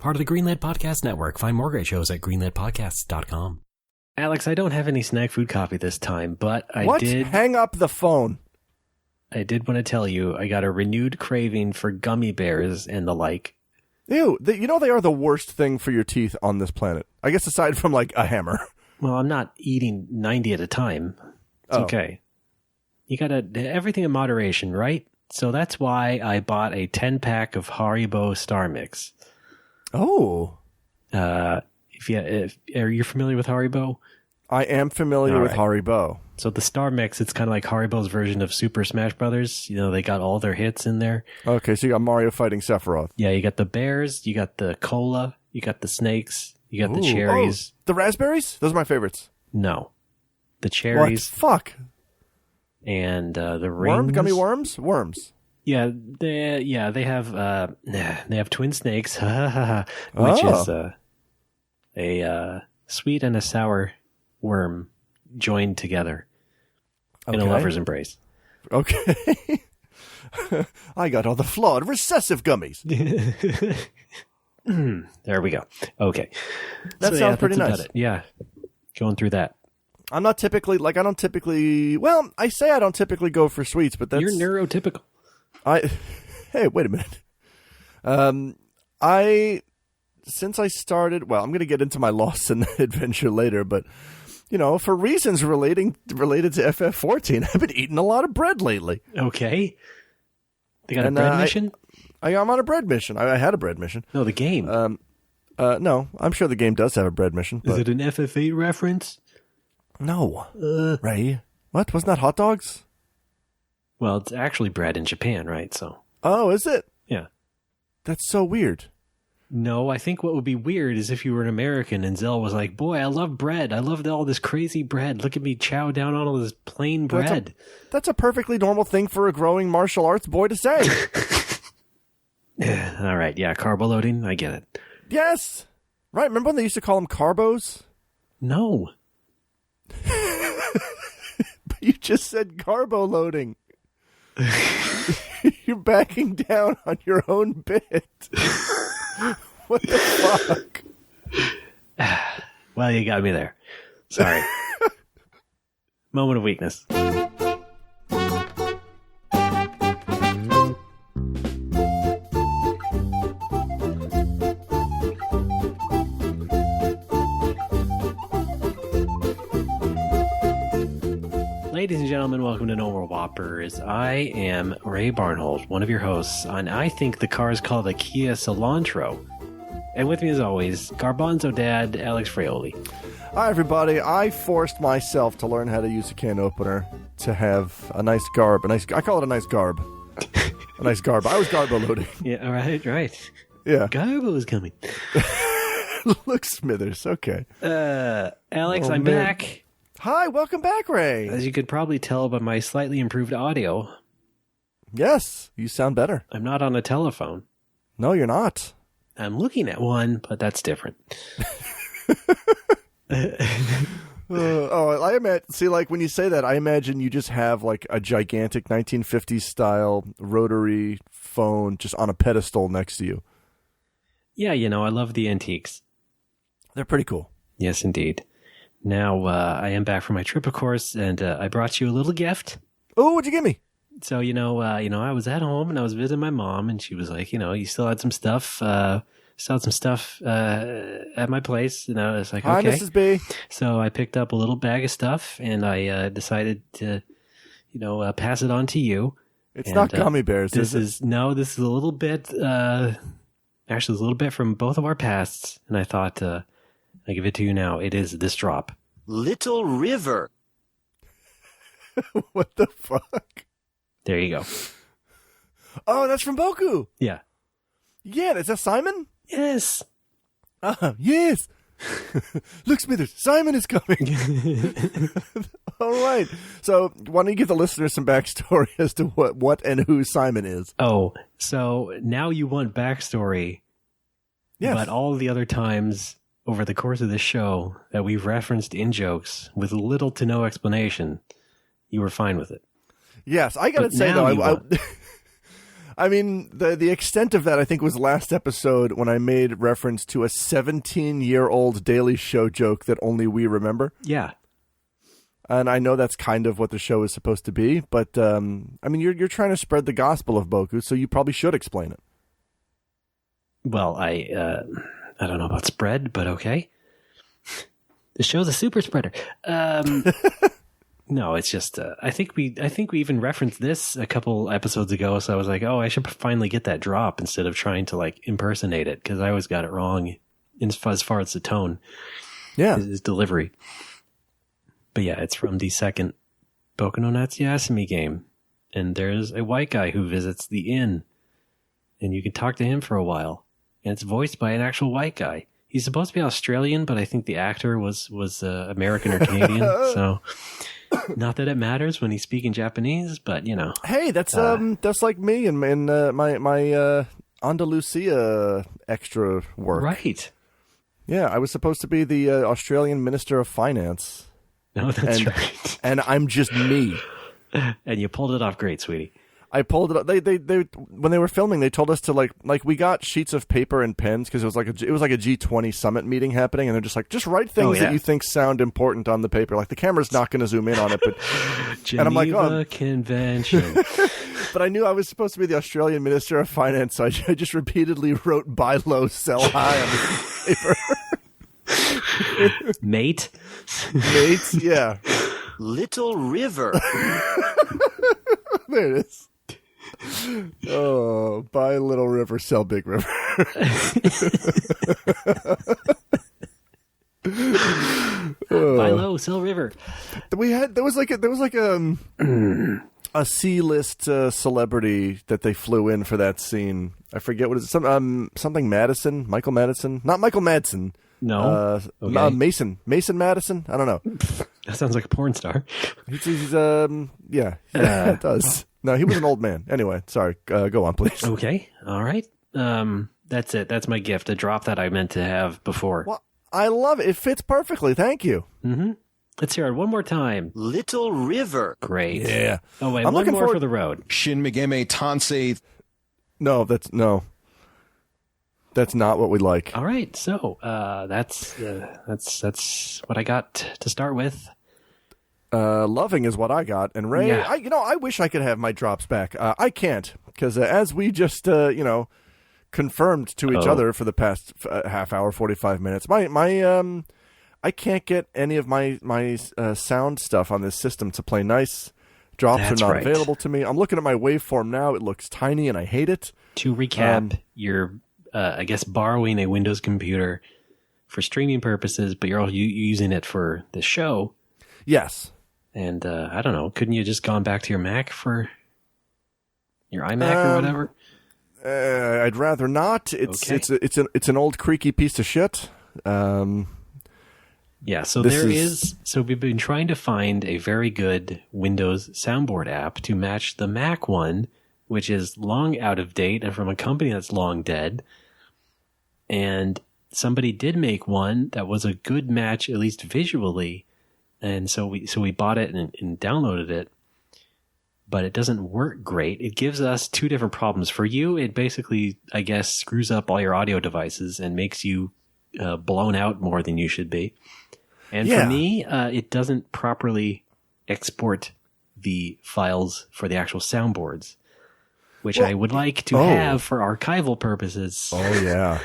Part of the Greenlit Podcast Network. Find more great shows at greenlitpodcasts.com. Alex, I don't have any snack food coffee this time, but I did. Hang up the phone. I did want to tell you I got a renewed craving for gummy bears and the like. Ew, they are the worst thing for your teeth on this planet. I guess aside from like a hammer. Well, I'm not eating 90 at a time. It's okay. You gotta, everything in moderation, right? So that's why I bought a 10-pack of Haribo Star Mix. Oh. Are you familiar with Haribo? I am familiar with Haribo. So the Star Mix, it's kind of like Haribo's version of Super Smash Brothers. You know, they got all their hits in there. Okay, so you got Mario fighting Sephiroth. Yeah, you got the bears, you got the cola, you got the snakes, you got the cherries. Oh, the raspberries? Those are my favorites. No. The cherries. What? Fuck. And the rings. Gummy worms? Worms. Yeah, they have twin snakes, which is a sweet and a sour worm joined together in a lover's embrace. Okay. I got all the flawed recessive gummies. There we go. Okay. That sounds pretty nice. Yeah. Going through that. I'm not typically, I don't typically go for sweets, but that's... You're neurotypical. Hey, wait a minute. Since I started, well, I'm going to get into my loss and adventure later, but, you know, for reasons related to FF14, I've been eating a lot of bread lately. Okay. They got a bread mission? I'm on a bread mission. I had a bread mission. No, the game. No, I'm sure the game does have a bread mission. But... Is it an FF8 reference? No. Ray, what? Wasn't that hot dogs? Well, it's actually bread in Japan, right? So. Oh, is it? Yeah. That's so weird. No, I think what would be weird is if you were an American and Zell was like, boy, I love bread. I love all this crazy bread. Look at me chow down on all this plain bread. That's a perfectly normal thing for a growing martial arts boy to say. All right. Yeah. Carbo loading. I get it. Yes. Right. Remember when they used to call them carbos? No. But you just said carbo loading. You're backing down on your own bit. What the fuck? Well, you got me there. Sorry. Moment of weakness. Ladies and gentlemen, welcome to No More Whoppers. I am Ray Barnholt, one of your hosts, and I think the car is called a Kia Cilantro. And with me, as always, Garbanzo Dad, Alex Fraioli. Hi, everybody. I forced myself to learn how to use a can opener to have a nice garb. I call it a nice garb. A nice garb. I was garbo loading. Yeah, right. Yeah. Garbo is coming. Look, Smithers. Okay. Alex, I'm back. Hi, welcome back, Ray. As you could probably tell by my slightly improved audio. Yes, you sound better. I'm not on a telephone. No, you're not. I'm looking at one, but that's different. I imagine. See, like when you say that, I imagine you just have like a gigantic 1950s style rotary phone just on a pedestal next to you. Yeah, you know, I love the antiques. They're pretty cool. Yes, indeed. Now, I am back from my trip, of course, and I brought you a little gift. Oh, what'd you give me? So, I was at home and I was visiting my mom, and she was like, you still had some stuff, at my place. And I was like, okay. Hi, Mrs. B. So I picked up a little bag of stuff, and I decided to, pass it on to you. It's not gummy bears, is it? No, this is a little bit, actually, it's a little bit from both of our pasts, and I thought, I give it to you now. It is this drop. Little River. What the fuck? There you go. Oh, that's from Boku. Yeah. Yeah, is that Simon? Yes. Yes. Look, Smithers, Simon is coming. All right. So why don't you give the listeners some backstory as to what and who Simon is? Oh, so now you want backstory. Yes. But all the other times over the course of this show that we've referenced in jokes with little to no explanation, you were fine with it. Yes, I got to say, though, I mean, the extent of that, I think, was last episode when I made reference to a 17-year-old Daily Show joke that only we remember. Yeah. And I know that's kind of what the show is supposed to be, but I mean, you're trying to spread the gospel of Boku, so you probably should explain it. Well, I don't know about spread, but okay. The show's a super spreader. No, it's just I think we even referenced this a couple episodes ago, so I was like, oh, I should finally get that drop instead of trying to like impersonate it, because I always got it wrong as far as the tone. Yeah, his delivery. But yeah, it's from the second Boku no Natsuyasumi game, and there's a white guy who visits the inn, and you can talk to him for a while, and it's voiced by an actual white guy. He's supposed to be Australian, but I think the actor was American or Canadian, so. Not that it matters when he's speaking Japanese, but you know. Hey, that's like me and my Andalusia extra work. Right. Yeah, I was supposed to be the Australian Minister of Finance. No, that's right. And I'm just me. And you pulled it off great, sweetie. I pulled it up. They when they were filming, they told us to like we got sheets of paper and pens because it was like a G20 summit meeting happening, and they're just like, just write things that you think sound important on the paper. Like the camera's not going to zoom in on it, but Geneva and I'm like, oh. Convention. But I knew I was supposed to be the Australian Minister of Finance, so I just repeatedly wrote "buy low, sell high" on the paper. Mate, yeah. Little River. There it is. Oh, buy Little River, sell Big River. Buy low, sell river. There was like a C-list celebrity that they flew in for that scene. I forget what it is. Something Madison, Michael Madison, not Michael Madsen. No, okay. Mason Madison. I don't know. That sounds like a porn star. He's yeah, it does. No, he was an old man. Anyway, sorry. Go on, please. Okay, all right. That's it. That's my gift. A drop that I meant to have before. Well, I love it. It fits perfectly. Thank you. Mm-hmm. Let's hear it one more time. Little River. Great. Yeah. Oh wait, I'm one looking more forward- for the road. Shin Megami Tensei. No, that's not what we like. All right, so that's what I got to start with. Loving is what I got, and Ray. Yeah. I wish I could have my drops back. I can't because as we just confirmed to each other for the past half hour, 45 minutes, my I can't get any of my sound stuff on this system to play nice. Drops That's are not right. available to me. I'm looking at my waveform now. It looks tiny, and I hate it. To recap, you're I guess borrowing a Windows computer for streaming purposes, but you're also using it for the show. Yes. And I don't know, couldn't you just gone back to your Mac for your iMac or whatever? I'd rather not. It's an old creaky piece of shit. Yeah, so so we've been trying to find a very good Windows soundboard app to match the Mac one, which is long out of date and from a company that's long dead. And somebody did make one that was a good match, at least visually. And so we bought it and downloaded it, but it doesn't work great. It gives us two different problems. For you, it basically, I guess, screws up all your audio devices and makes you blown out more than you should be. And for me, it doesn't properly export the files for the actual soundboards, which I would like to have for archival purposes. Oh yeah.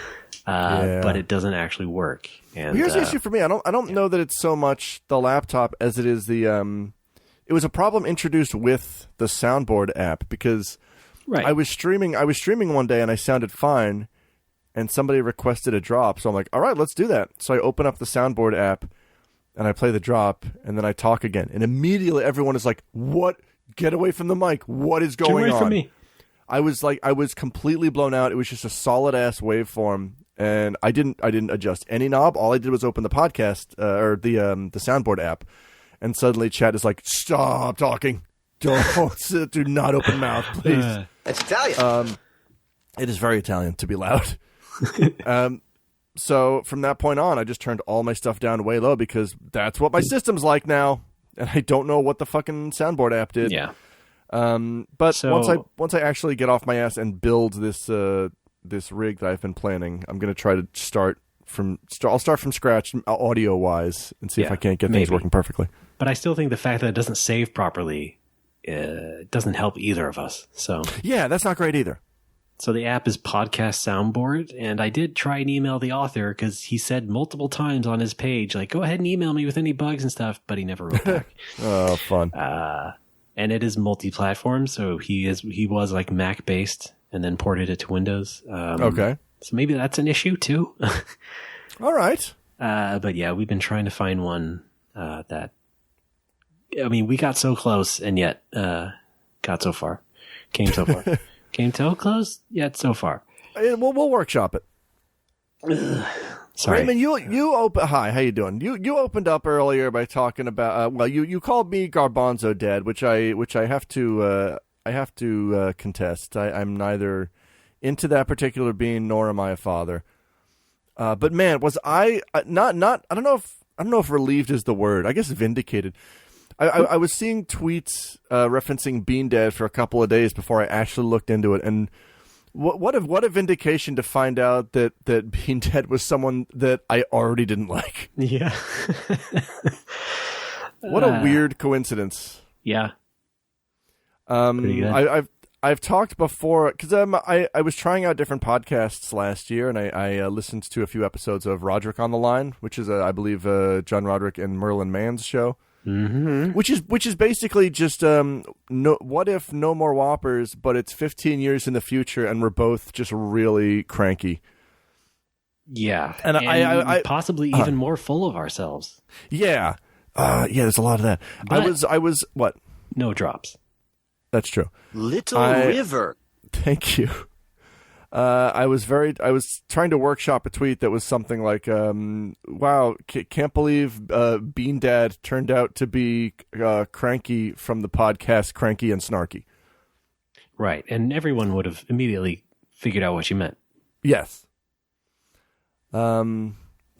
But it doesn't actually work. And here's the issue for me. I don't know that it's so much the laptop as it is the it was a problem introduced with the soundboard app because I was streaming one day and I sounded fine and somebody requested a drop, so I'm like, all right, let's do that. So I open up the soundboard app and I play the drop and then I talk again, and immediately everyone is like, what? Get away from the mic. What is going on? Get away from me. I was completely blown out. It was just a solid ass waveform. And I didn't adjust any knob. All I did was open the podcast or the soundboard app, and suddenly Chad is like, "Stop talking! Do not open mouth, please." That's Italian. It is very Italian to be loud. So from that point on, I just turned all my stuff down way low because that's what my system's like now, and I don't know what the fucking soundboard app did. Yeah. But once I actually get off my ass and build this rig that I've been planning, I'm going to try to I'll start from scratch audio wise and see if I can't get things working perfectly. But I still think the fact that it doesn't save properly doesn't help either of us. So yeah, that's not great either. So the app is Podcast Soundboard, and I did try and email the author because he said multiple times on his page, like, go ahead and email me with any bugs and stuff, but he never wrote back. Oh, fun. And it is multi-platform, so he was like Mac-based and then ported it to Windows. Okay. So maybe that's an issue too. All right. But yeah, we've been trying to find one that, I mean, we got so close and yet got so far. Came so far. Came so close, yet so far. We'll workshop it. Sorry. Raymond, hi, how you doing? You opened up earlier by talking about you called me Garbanzo Dad, which I have to contest. I'm neither into that particular being nor am I a father. But man, was I not I don't know if relieved is the word. I guess vindicated. I was seeing tweets referencing Bean Dad for a couple of days before I actually looked into it, and what a vindication to find out that Bean Dad was someone that I already didn't like. Yeah. What a weird coincidence. Yeah. Pretty good. I've talked before because I was trying out different podcasts last year, and I listened to a few episodes of Roderick on the Line, which is I believe John Roderick and Merlin Mann's show. Mm-hmm. Which is basically just what if no more Whoppers, but it's 15 years in the future and we're both just really cranky. Yeah, and I possibly even more full of ourselves. Yeah, there's a lot of that. But I was what? No drops. That's true. Little River. Thank you. I was trying to workshop a tweet that was something like, wow, can't believe Bean Dad turned out to be Cranky from the podcast Cranky and Snarky. Right, and everyone would have immediately figured out what you meant. Yes. But so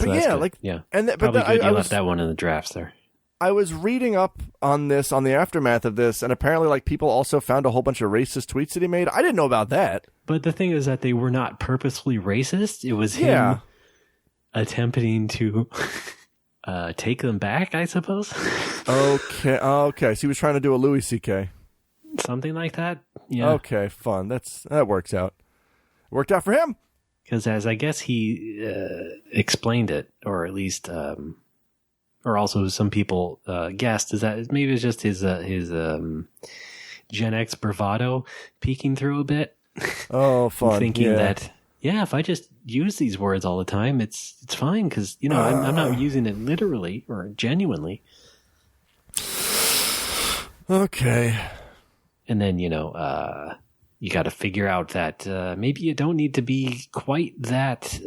yeah, good. like, yeah, and probably good you left that one in the drafts there. I was reading up on this, on the aftermath of this, and apparently, like, people also found a whole bunch of racist tweets that he made. I didn't know about that. But the thing is that they were not purposefully racist. It was him attempting to take them back, I suppose. Okay. So he was trying to do a Louis C.K. Something like that. Yeah. Okay, fun. That works out. Worked out for him. Because as I guess he explained it, or at least... or also some people guessed, is that maybe it's just his Gen X bravado peeking through a bit. Oh, fun! Thinking that if I just use these words all the time, it's fine because I'm not using it literally or genuinely. Okay. And then you got to figure out that maybe you don't need to be quite that,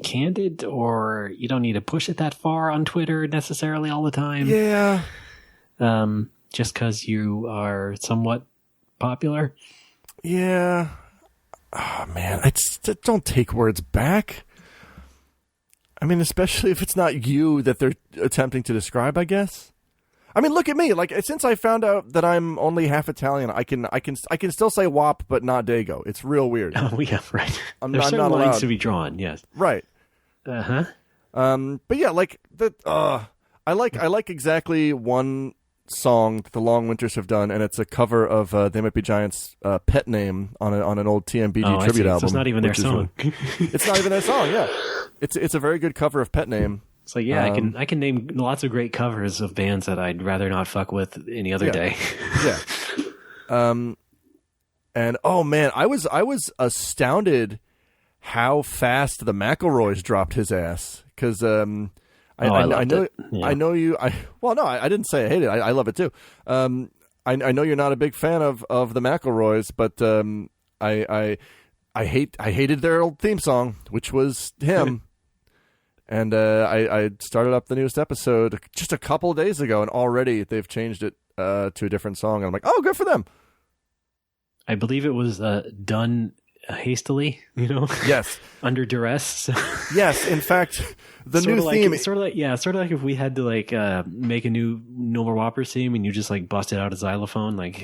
candid, or you don't need to push it that far on Twitter necessarily all the time. Yeah. Just because you are somewhat popular. Yeah. Oh, man. Don't take words back. I mean, especially if it's not you that they're attempting to describe, I guess. I mean, look at me. Like, since I found out that I'm only half Italian, I can still say WAP, but not Dago. It's real weird. Oh, yeah, right. I'm There's not certain allowed. lines to be drawn. Yes. Right. Uh-huh. But yeah, like I like exactly one song that the Long Winters have done, and it's a cover of They Might Be Giants' Pet Name on an old TMBG tribute album. So it's not even their song. It's not even their song. Yeah, it's a very good cover of Pet Name. So yeah, I can name lots of great covers of bands that I'd rather not fuck with any other day. Yeah. And oh man, I was astounded how fast the McElroys dropped his ass because I know you. I didn't say I hate it. I love it too. I know you're not a big fan of the McElroys, but I hated their old theme song, which was him. And I started up the newest episode just a couple of days ago, and already they've changed it to a different song. And I'm like, oh, good for them. I believe it was done hastily, Yes. under duress. So. Yes, in fact, the new theme... Sort of like if we had to like make a new No More Whoppers theme and you just like busted out a xylophone, like,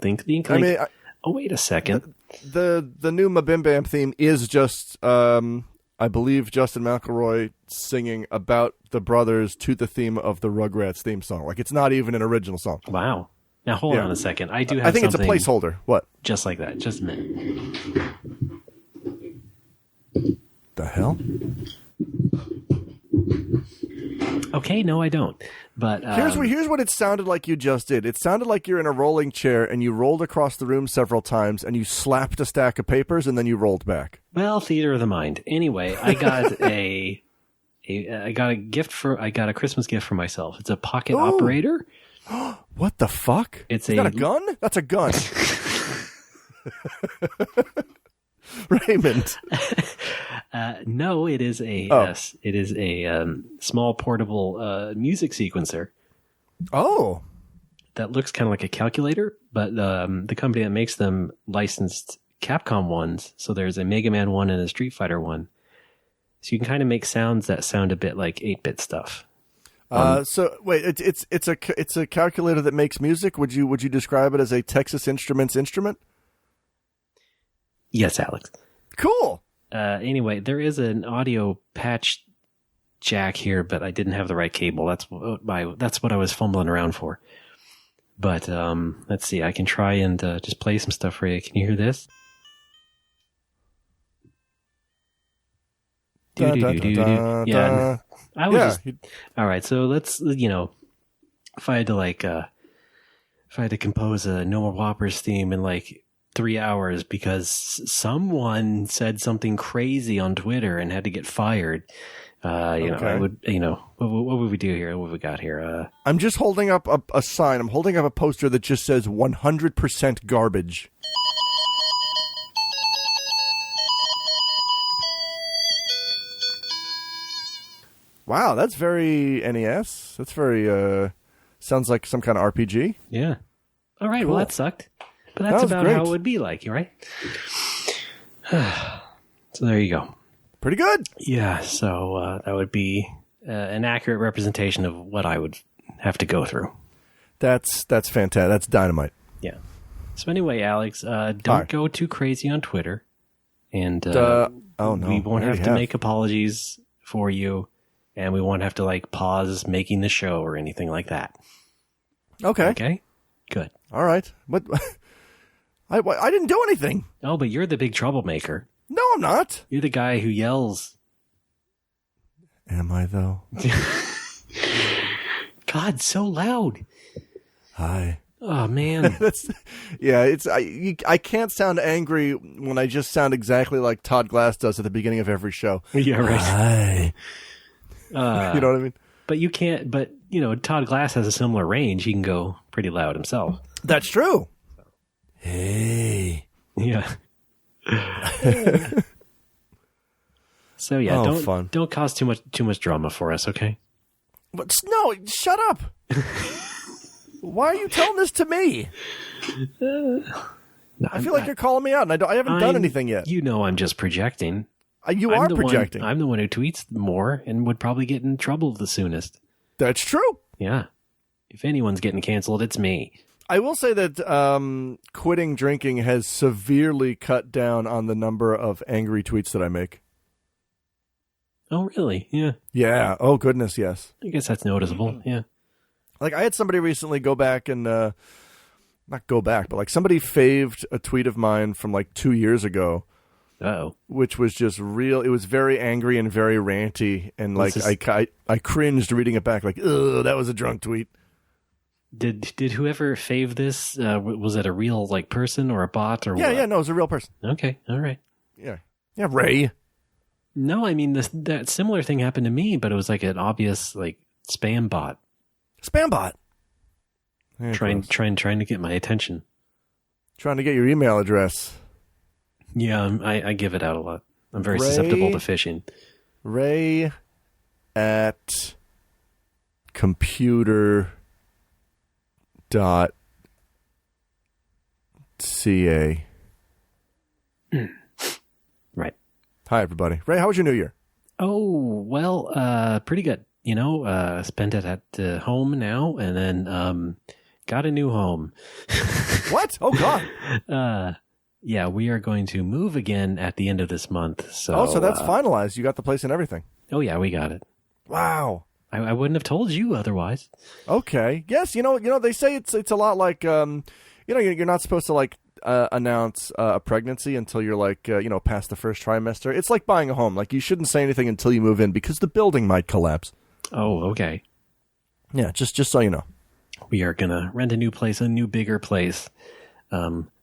think. I mean... oh, wait a second. The new Mabim Bam theme is just, I believe, Justin McElroy singing about the brothers to the theme of the Rugrats theme song. Like, it's not even an original song. Wow. Now, hold on a second. I think it's a placeholder. What? Just like that. Just a minute. The hell? Okay, no, I don't. But here's what it sounded like you just did. It sounded like you're in a rolling chair and you rolled across the room several times and you slapped a stack of papers and then you rolled back. Well, theater of the mind. Anyway, I got I got a Christmas gift for myself. It's a pocket operator. What the fuck? Is that a gun? That's a gun. Raymond. No, it is a small portable music sequencer. Oh, that looks kind of like a calculator, but the company that makes them licensed Capcom ones. So there's a Mega Man one and a Street Fighter one. So you can kind of make sounds that sound a bit like 8-bit stuff. So wait, it's a calculator that makes music. Would you describe it as a Texas Instruments instrument? Yes, Alex. Cool. Anyway, there is an audio patch jack here, but I didn't have the right cable. That's what I was fumbling around for. But let's see. I can try and just play some stuff for you. Can you hear this? Yeah. I was all right. So let's, if I had to compose a No More Whoppers theme in like 3 hours because someone said something crazy on Twitter and had to get fired. I would, what would we do here? What have we got here? I'm just holding up a sign. I'm holding up a poster that just says 100% garbage. Wow, that's very NES. That's very, sounds like some kind of RPG. Yeah. All right, cool. Well, that sucked. But that's about great. how it would be like, right? So there you go. Pretty good. Yeah, so that would be an accurate representation of what I would have to go through. That's fantastic. That's dynamite. Yeah. So anyway, Alex, don't go too crazy on Twitter. And we won't have to make apologies for you. And we won't have to pause making the show or anything like that. Okay. Okay? Good. All right. But I didn't do anything. Oh, but you're the big troublemaker. No, I'm not. You're the guy who yells. Am I, though? God, so loud. Hi. Oh, man. I can't sound angry when I just sound exactly like Todd Glass does at the beginning of every show. Yeah, right. Hi. You know what I mean? But you can't, Todd Glass has a similar range. He can go pretty loud himself. That's true. Hey. Yeah. So yeah, don't cause too much drama for us, okay? But no, shut up. Why are you telling this to me? I feel like you're calling me out, and I haven't done anything yet. I'm just projecting. You are projecting. I'm the one who tweets more and would probably get in trouble the soonest. That's true. Yeah. If anyone's getting canceled, it's me. I will say that quitting drinking has severely cut down on the number of angry tweets that I make. Oh, really? Yeah. Yeah. Oh, goodness, yes. I guess that's noticeable. Yeah. I had somebody recently go back and, not go back, but somebody faved a tweet of mine from 2 years ago. Uh-oh. Which was just real. It was very angry and very ranty. And I cringed reading it back ugh, that was a drunk tweet. Did whoever fave this, was it a real person or a bot or what? Yeah, no, it was a real person. Okay, all right. Yeah, Ray. No, I mean, that similar thing happened to me, but it was an obvious spam bot. Spam bot? Yeah, trying to get my attention. Trying to get your email address. Yeah, I give it out a lot. I'm very susceptible to phishing. Ray at computer.ca. Right. Hi, everybody. Ray, how was your New Year? Oh, well, pretty good. Spent it at home now, and then got a new home. What? Oh, God. Yeah, we are going to move again at the end of this month. So that's finalized. You got the place and everything. Oh, yeah, we got it. Wow. I wouldn't have told you otherwise. Okay. Yes, they say it's a lot like, you're not supposed to, like, announce a pregnancy until you're, like, past the first trimester. It's like buying a home. Like, you shouldn't say anything until you move in because the building might collapse. Oh, okay. Yeah, just so you know. We are going to rent a new place, a new bigger place,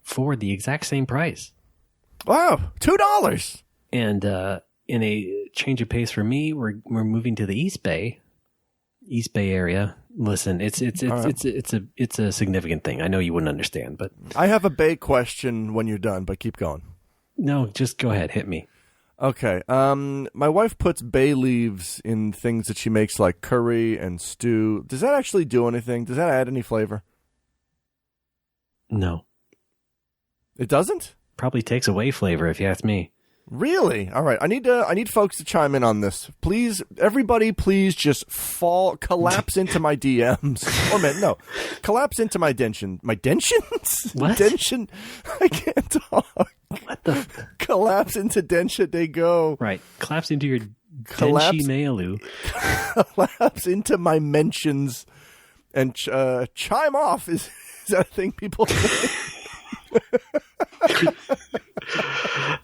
for the exact same price. Wow, $2. And in a change of pace for me, we're moving to the East Bay area. Listen, it's a significant thing. I know you wouldn't understand, but I have a Bay question when you're done, but keep going. No, just go ahead, hit me. Okay. My wife puts bay leaves in things that she makes like curry and stew. Does that actually do anything? Does that add any flavor? No. It doesn't? Probably takes away flavor if you ask me. Really? All right. I need folks to chime in on this. Please, everybody, please just collapse into my DMs. No. Collapse into my dention. My dentions? What? Dention? I can't talk. What the? Collapse into Densha de go. Right. Collapse into your Denshi Mailu. Collapse into my mentions. And chime off. Is that a thing people say?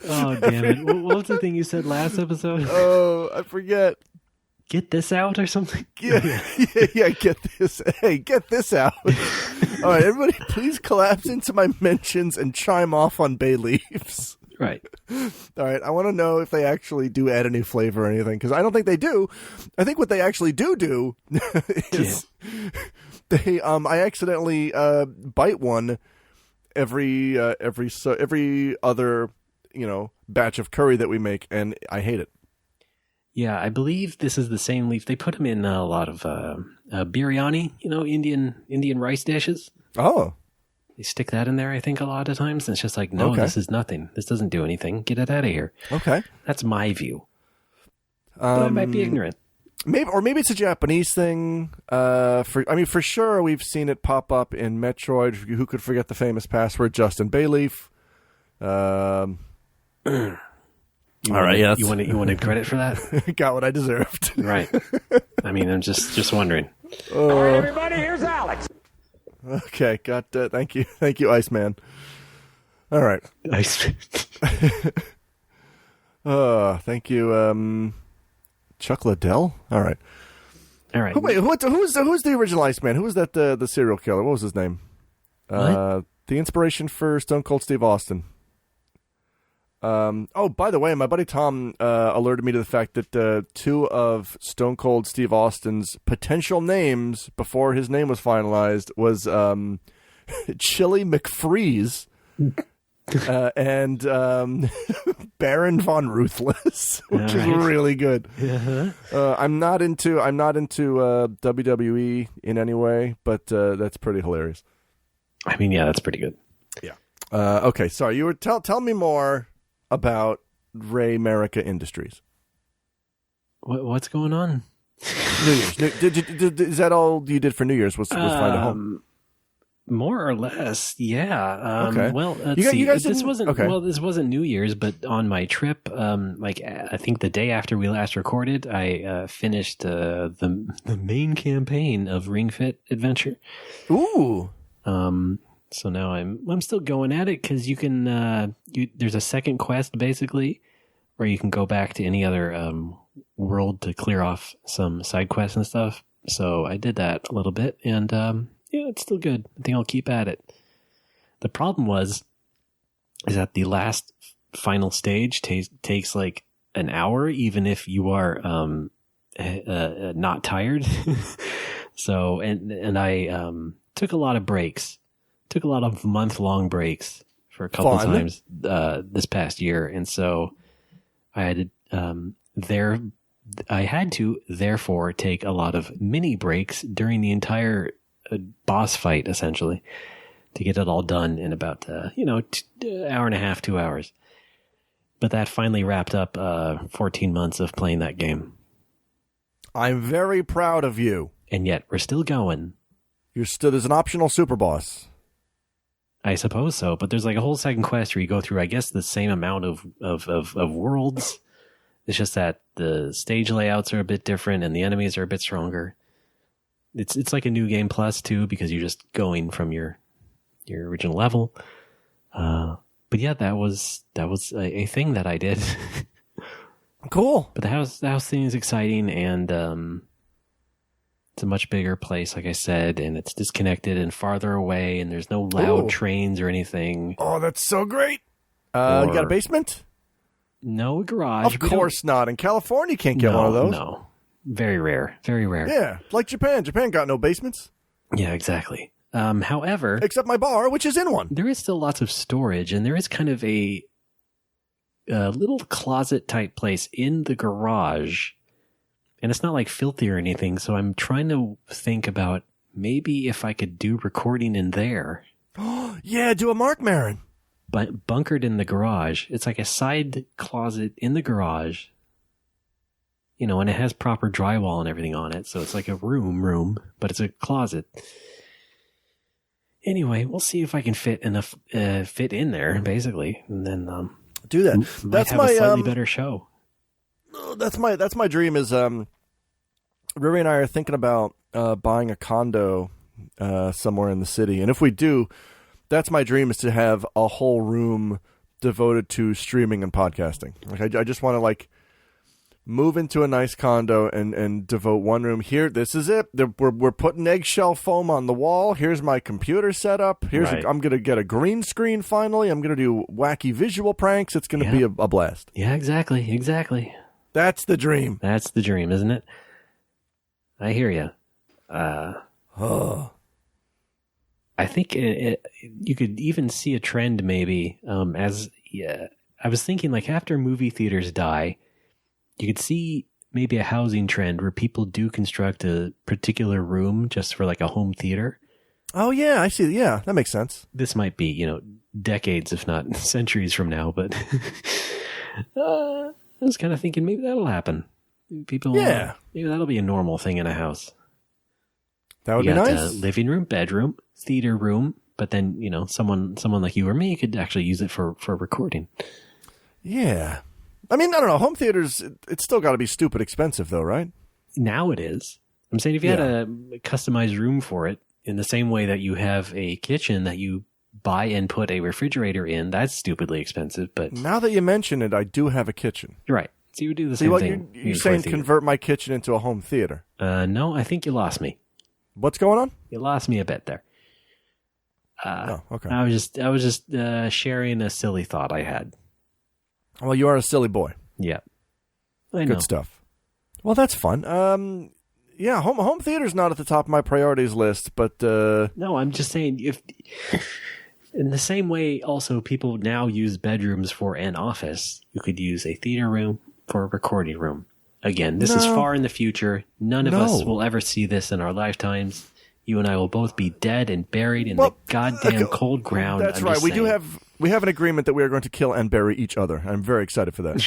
Oh, damn it. What was the thing you said last episode? Oh, I forget. Get this out or something? Yeah, get this. Hey, get this out. All right, everybody, please collapse into my mentions and chime off on bay leaves. Right. All right, I want to know if they actually do add any flavor or anything, because I don't think they do. I think what they actually do is I accidentally bite one every other batch of curry that we make, and I hate it. Yeah, I believe this is the same leaf. They put them in a lot of biryani, Indian rice dishes. Oh. They stick that in there, I think, a lot of times. And it's just like, no, This is nothing. This doesn't do anything. Get it out of here. Okay. That's my view. But I might be ignorant. Maybe it's a Japanese thing. For sure, we've seen it pop up in Metroid. Who could forget the famous password, Justin Bayleaf? You wanted credit for that? Got what I deserved. Right. I mean, I'm just wondering. All right, everybody, here's Alex. Okay, got thank you, Iceman. All right, Iceman. Thank you, Chuck Liddell. All right. Who's the original Iceman? Who was that? The serial killer? What was his name? What? The inspiration for Stone Cold Steve Austin. By the way, my buddy Tom alerted me to the fact that two of Stone Cold Steve Austin's potential names before his name was finalized was Chili McFreeze and Baron Von Ruthless, which is really good. Uh-huh. I'm not into WWE in any way, but that's pretty hilarious. I mean, yeah, that's pretty good. Yeah. Okay, sorry. You were tell me more about Ray America Industries. What's going on? New Year's. Is that all you did for New Year's? Was find a home? More or less, yeah. Okay. Well, this wasn't New Year's, but on my trip, I think the day after we last recorded, I finished the main campaign of Ring Fit Adventure. Ooh. So now I'm still going at it because you can there's a second quest basically where you can go back to any other world to clear off some side quests and stuff. So I did that a little bit, and yeah, it's still good. I think I'll keep at it. The problem is that the last final stage takes like an hour, even if you are not tired. So and I took a lot of breaks. Took a lot of month-long breaks for a couple times this past year, and so I had to therefore take a lot of mini breaks during the entire boss fight, essentially, to get it all done in about hour and a half, 2 hours. But that finally wrapped up 14 months of playing that game. I'm very proud of you. And yet, we're still going. There's an optional super boss. I suppose so, but there's like a whole second quest where you go through, I guess, the same amount of worlds. It's just that the stage layouts are a bit different and the enemies are a bit stronger. It's like a new game plus too, because you're just going from your original level. But yeah, that was a thing that I did. Cool. But the house thing is exciting, and it's a much bigger place, like I said, and it's disconnected and farther away, and there's no loud trains or anything. Oh, that's so great. You got a basement? No garage. Of course not. In California, you can't get one of those. No. Very rare. Very rare. Yeah, like Japan. Japan got no basements. Yeah, exactly. However... except my bar, which is in one. There is still lots of storage, and there is kind of a little closet-type place in the garage. And it's not like filthy or anything, so I'm trying to think about maybe if I could do recording in there. Yeah, do a Mark Maron. But bunkered in the garage. It's like a side closet in the garage. You know, and it has proper drywall and everything on it, so it's like a room, but it's a closet. Anyway, we'll see if I can fit in there, basically, and then do that. That's have a slightly better show. That's my dream. Is Riri and I are thinking about buying a condo somewhere in the city, and if we do, that's my dream, is to have a whole room devoted to streaming and podcasting. Like I just want to move into a nice condo and devote one room here. This is it. We're putting eggshell foam on the wall. Here's my computer setup. I'm going to get a green screen finally. I'm going to do wacky visual pranks. It's going to be a blast. Yeah, exactly. That's the dream. That's the dream, isn't it? I hear you. I think you could even see a trend maybe I was thinking after movie theaters die, you could see maybe a housing trend where people do construct a particular room just for a home theater. Oh, yeah, I see. Yeah, that makes sense. This might be, decades, if not centuries from now, but I was kind of thinking maybe that'll happen. Maybe that'll be a normal thing in a house. That would be nice. Living room, bedroom, theater room, but then, someone like you or me could actually use it for recording. Yeah. I mean, I don't know. Home theaters, it's still got to be stupid expensive, though, right? Now it is. I'm saying if you had a customized room for it, in the same way that you have a kitchen that you buy and put a refrigerator in, that's stupidly expensive. But now that you mention it, I do have a kitchen. You're right. So you would do the same thing. You're saying convert my kitchen into a home theater? No, I think you lost me. What's going on? You lost me a bit there. Okay. I was just sharing a silly thought I had. Well, you are a silly boy. Yeah. I know. Good stuff. Well, that's fun. Yeah, home theater's not at the top of my priorities list, but no, I'm just saying, if in the same way also people now use bedrooms for an office, you could use a theater room for a recording room. Again, this is far in the future. None of us will ever see this in our lifetimes. You and I will both be dead and buried in the goddamn cold ground. That's right. We have an agreement that we are going to kill and bury each other. I'm very excited for that.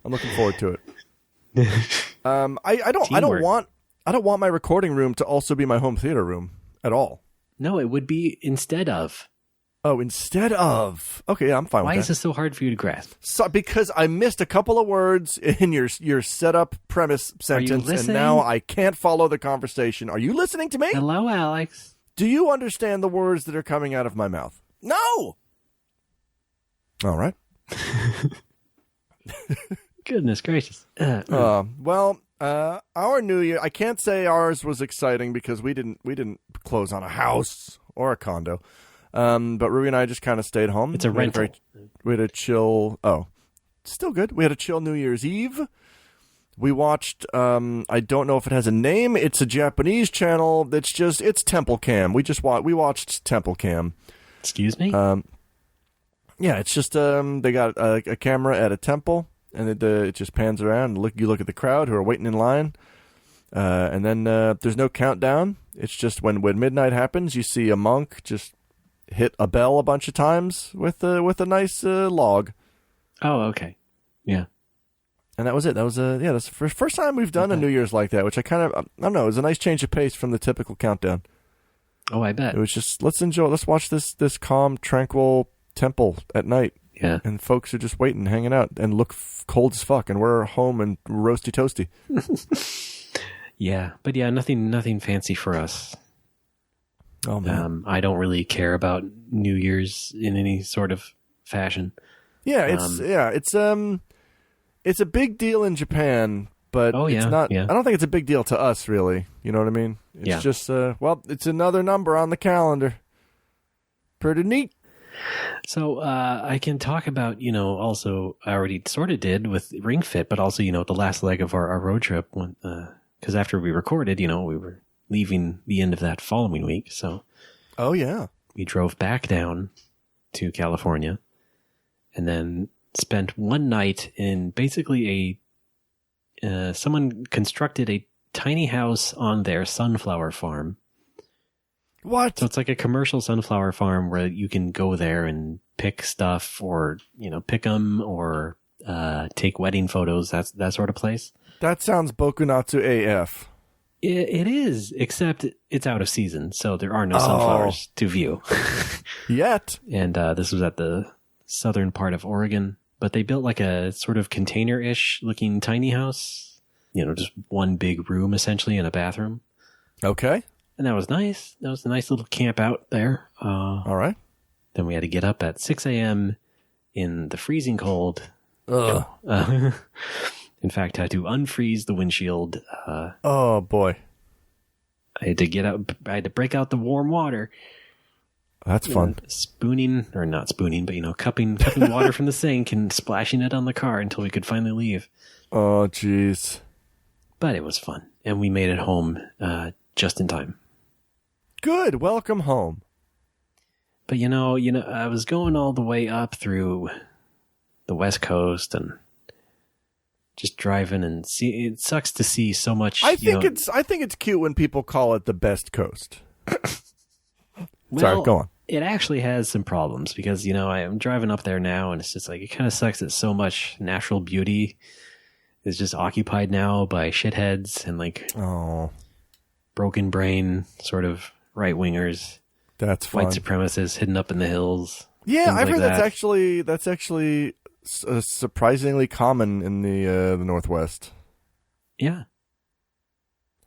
I'm looking forward to it. I don't want my recording room to also be my home theater room at all. No, it would be instead of. Oh, instead of. Okay, yeah, I'm fine with that. Why is this so hard for you to grasp? Because I missed a couple of words in your setup premise sentence, and now I can't follow the conversation. Are you listening to me? Hello, Alex. Do you understand the words that are coming out of my mouth? No. All right. Goodness gracious. Well, our New Year, I can't say ours was exciting because we didn't close on a house or a condo. But Ruby and I just kind of stayed home. It's a rental. We had a chill. Oh, still good. We had a chill New Year's Eve. We watched. I don't know if it has a name. It's a Japanese channel. It's Temple Cam. We watched Temple Cam. Excuse me. Yeah, it's just they got a camera at a temple, and it just pans around. And you look at the crowd who are waiting in line, and then there's no countdown. It's just when midnight happens, you see a monk just hit a bell a bunch of times with a nice log. Oh, okay. Yeah. And that was it. That was that's the first time we've done a New Year's like that, which I don't know, it was a nice change of pace from the typical countdown. Oh, I bet. It was just, let's watch this calm, tranquil temple at night. Yeah. And folks are just waiting, hanging out, and look cold as fuck, and we're home and roasty toasty. Yeah, but yeah, nothing fancy for us. Oh man, I don't really care about New Year's in any sort of fashion. Yeah, it's a big deal in Japan, but it's not. Yeah. I don't think it's a big deal to us, really. You know what I mean? It's just it's another number on the calendar. Pretty neat. So I can talk about, also I already sort of did with Ring Fit, but also, the last leg of our road trip, because after we recorded, we were leaving the end of that following week. So, oh yeah, we drove back down to California and then spent one night in basically someone constructed a tiny house on their sunflower farm. What? So it's like a commercial sunflower farm where you can go there and pick stuff or, pick them or take wedding photos, that sort of place. That sounds Bokunatsu AF. It is, except it's out of season, so there are no sunflowers to view. Yet. And this was at the southern part of Oregon, but they built like a sort of container-ish looking tiny house, just one big room essentially and a bathroom. Okay. And that was nice. That was a nice little camp out there. All right. Then we had to get up at 6 a.m. in the freezing cold. Ugh. In fact, had to unfreeze the windshield. Oh, boy. I had to get out. I had to break out the warm water. That's fun. Spooning, or not spooning, but, cupping water from the sink and splashing it on the car until we could finally leave. Oh, jeez. But it was fun. And we made it home just in time. Good. Welcome home. But, I was going all the way up through the West Coast and just driving and see. It sucks to see so much. I think it's cute when people call it the best coast. Well, sorry, go on. It actually has some problems because I am driving up there now, and it's just like it kind of sucks that so much natural beauty is just occupied now by shitheads and broken brain sort of right wingers. That's fun. White supremacists hidden up in the hills. Yeah, I've heard that's actually surprisingly common in the Northwest. Yeah.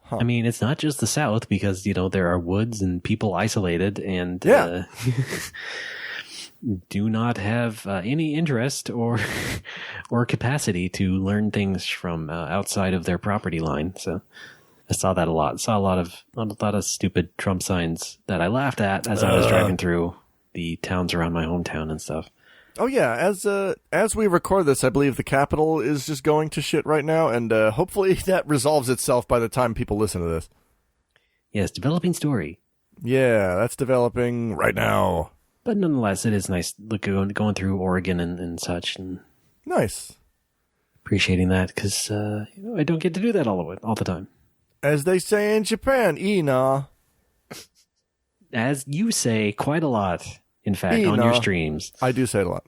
Huh. I mean, it's not just the South because, there are woods and people isolated and do not have any interest or capacity to learn things from outside of their property line. So I saw that a lot. Saw a lot of stupid Trump signs that I laughed at as I was driving through the towns around my hometown and stuff. Oh yeah, as we record this, I believe the Capitol is just going to shit right now, and hopefully that resolves itself by the time people listen to this. Yes, developing story. Yeah, that's developing right now. But nonetheless, it is nice going through Oregon and such, and nice appreciating that because I don't get to do that all the time. As they say in Japan, ina. As you say quite a lot. In fact, on your streams. I do say it a lot.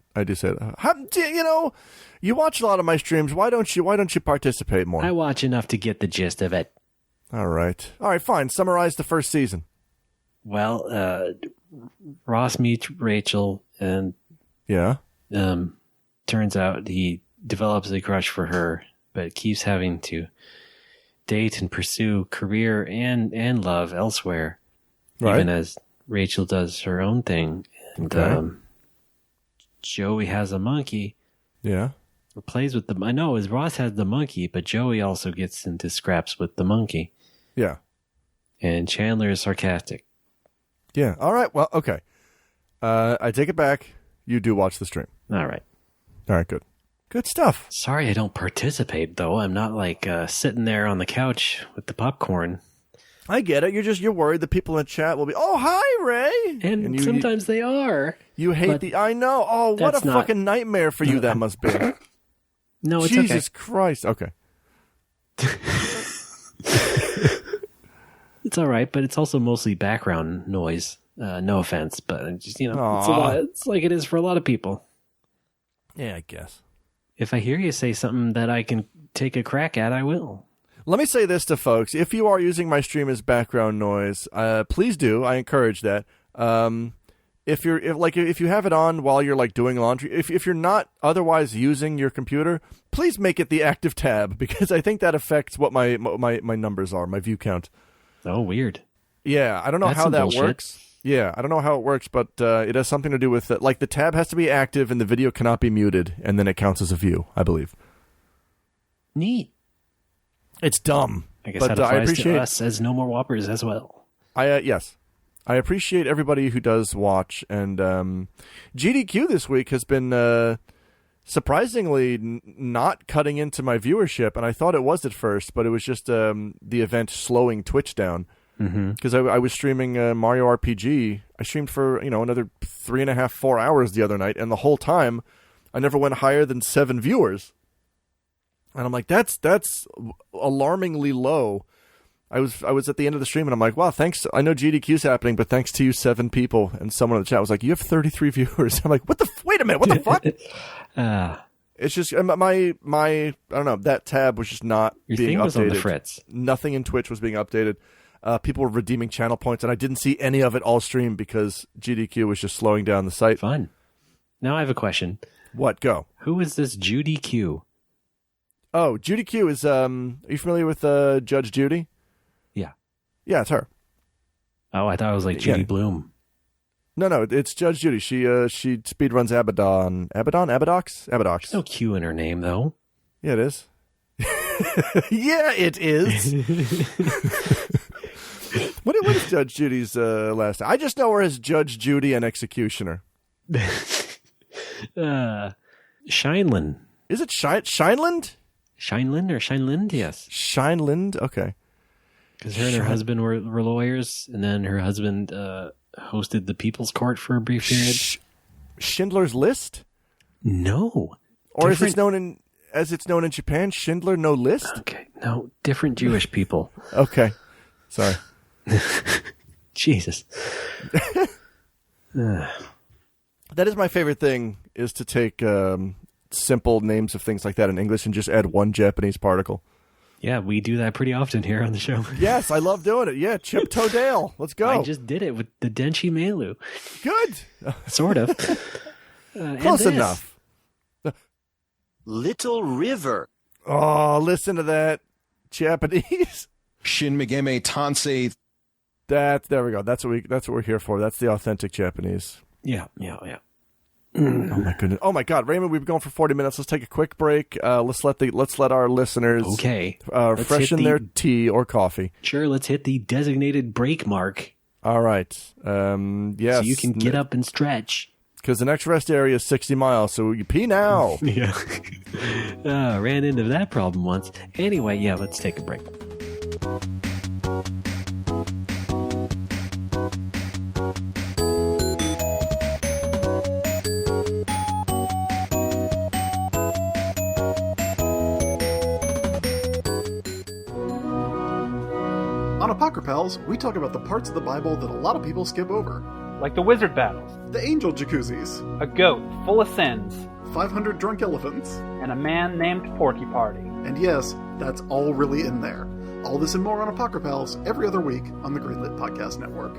You watch a lot of my streams. Why don't you participate more? I watch enough to get the gist of it. All right, fine. Summarize the first season. Well, Ross meets Rachel and turns out he develops a crush for her, but keeps having to date and pursue career and love elsewhere, even as Rachel does her own thing. And Joey has a monkey. Yeah. Or plays with them. I know Ross has the monkey, but Joey also gets into scraps with the monkey. Yeah. And Chandler is sarcastic. Yeah. All right. Well, okay. I take it back. You do watch the stream. All right. Good. Good stuff. Sorry I don't participate, though. I'm not like sitting there on the couch with the popcorn. I get it. You're worried the people in chat will be, oh, hi, Ray. And sometimes they are. You hate I know. Oh, what a fucking nightmare for you that must be. No, it's Jesus Christ. Okay. It's all right, but it's also mostly background noise. No offense, but just, it's a lot. It's like it is for a lot of people. Yeah, I guess. If I hear you say something that I can take a crack at, I will. Let me say this to folks. If you are using my stream as background noise, please do. I encourage that. If you have it on while you're like doing laundry, if you're not otherwise using your computer, please make it the active tab, because I think that affects what my numbers are, my view count. Oh, weird. Yeah, I don't know how that works. Yeah, I don't know how it works, but it has something to do with like the tab has to be active and the video cannot be muted, and then it counts as a view, I believe. Neat. It's dumb. I guess that applies to us as No More Whoppers as well. Yes. I appreciate everybody who does watch, and GDQ this week has been surprisingly not cutting into my viewership, and I thought it was at first, but it was just the event slowing Twitch down. Because I was streaming Mario RPG. I streamed for another 3.5-4 hours the other night, and the whole time I never went higher than 7 viewers. And I'm like, that's alarmingly low. I was at the end of the stream, and I'm like, wow, thanks. I know GDQ's happening, but thanks to you 7 people. And someone in the chat was like, you have 33 viewers. I'm like, wait a minute, what the fuck? It's just my I don't know, that tab was just not Your being thing updated. Was on the fritz. Nothing in Twitch was being updated. People were redeeming channel points, and I didn't see any of it all stream because GDQ was just slowing down the site. Fun. Now I have a question. What? Go. Who is this Judy Q? Oh, Judy Q is, are you familiar with Judge Judy? Yeah. Yeah, it's her. Oh, I thought it was like Judy Bloom. No, it's Judge Judy. She speedruns Abadox? There's no Q in her name, though. Yeah, it is. Yeah, it is. What is Judge Judy's last name? I just know her as Judge Judy and Executioner. Shineland. Is it Shineland? Shineland or Shinelind? Yes. Shineland? Okay. Because her and her husband were lawyers, and then her husband hosted the People's Court for a brief period. Schindler's List? No. Or as it's known in Japan, Schindler No List? Okay. No, different Jewish people. Okay. Sorry. Jesus. That is my favorite thing, is to take simple names of things like that in English and just add one Japanese particle. Yeah, we do that pretty often here on the show. Yes, I love doing it. Yeah, Chip Todale. Let's go. I just did it with the Denshi Melu. Good. Sort of. Close enough. Little River. Oh, listen to that. Japanese. Shin Megame Tansei. There we go. That's what we're here for. That's the authentic Japanese. Yeah. Oh my goodness! Oh my God, Raymond, we've been going for 40 minutes. Let's take a quick break. Let's let our listeners freshen their tea or coffee. Sure, let's hit the designated break mark. All right. Yes. So you can get up and stretch. Because the next rest area is 60 miles, so you pee now. Yeah. Ran into that problem once. Anyway, yeah, let's take a break. On Apocrypals, we talk about the parts of the Bible that a lot of people skip over. Like the wizard battles, The angel jacuzzis, a goat full of sins, 500 drunk elephants, and a man named Porky Party. and yes, that's all really in there. All this and more on Apocrypals every other week on the Greenlit Podcast Network.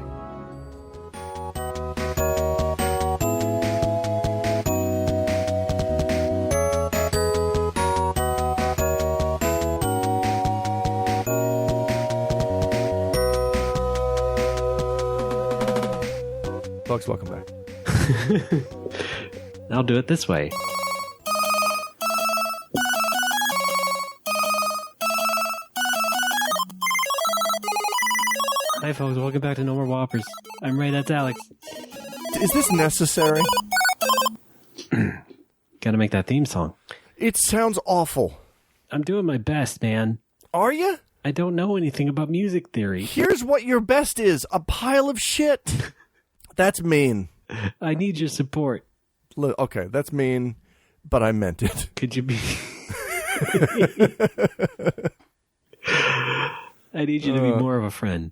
Folks, welcome back. I'll do it this way. Hi, folks. Welcome back to No More Whoppers. I'm Ray. That's Alex. Is this necessary? Gotta make that theme song. It sounds awful. I'm doing my best, man. Are you? I don't know anything about music theory. Here's what your best is. A pile of shit. That's mean. I need your support. Okay, that's mean, but I meant it. Could you be... I need you to be more of a friend.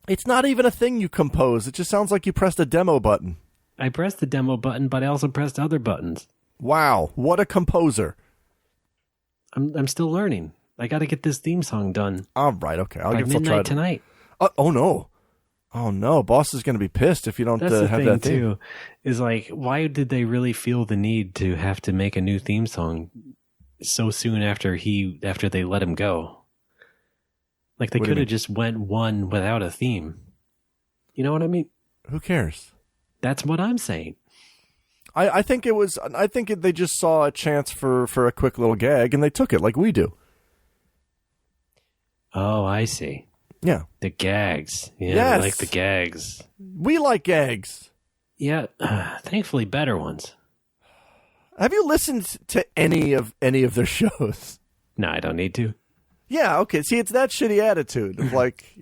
It's not even a thing you compose. It just sounds like you pressed a demo button. I pressed the demo button, but I also pressed other buttons. Wow, what a composer. I'm still learning. I got to get this theme song done. All right, okay. I'll by give it a midnight try tonight. Oh no, boss is going to be pissed if you don't That's the have thing that theme. too. Is like, why did they really feel the need to have to make a new theme song so soon after they let him go? Like they could have just went one without a theme. You know what I mean? Who cares? That's what I'm saying. I think they just saw a chance for a quick little gag and they took it like we do. Oh, I see. Yeah. The gags. Yeah, yes. I like the gags. We like gags. Yeah, thankfully better ones. Have you listened to any of their shows? No, I don't need to. Yeah, okay. See, it's that shitty attitude of like,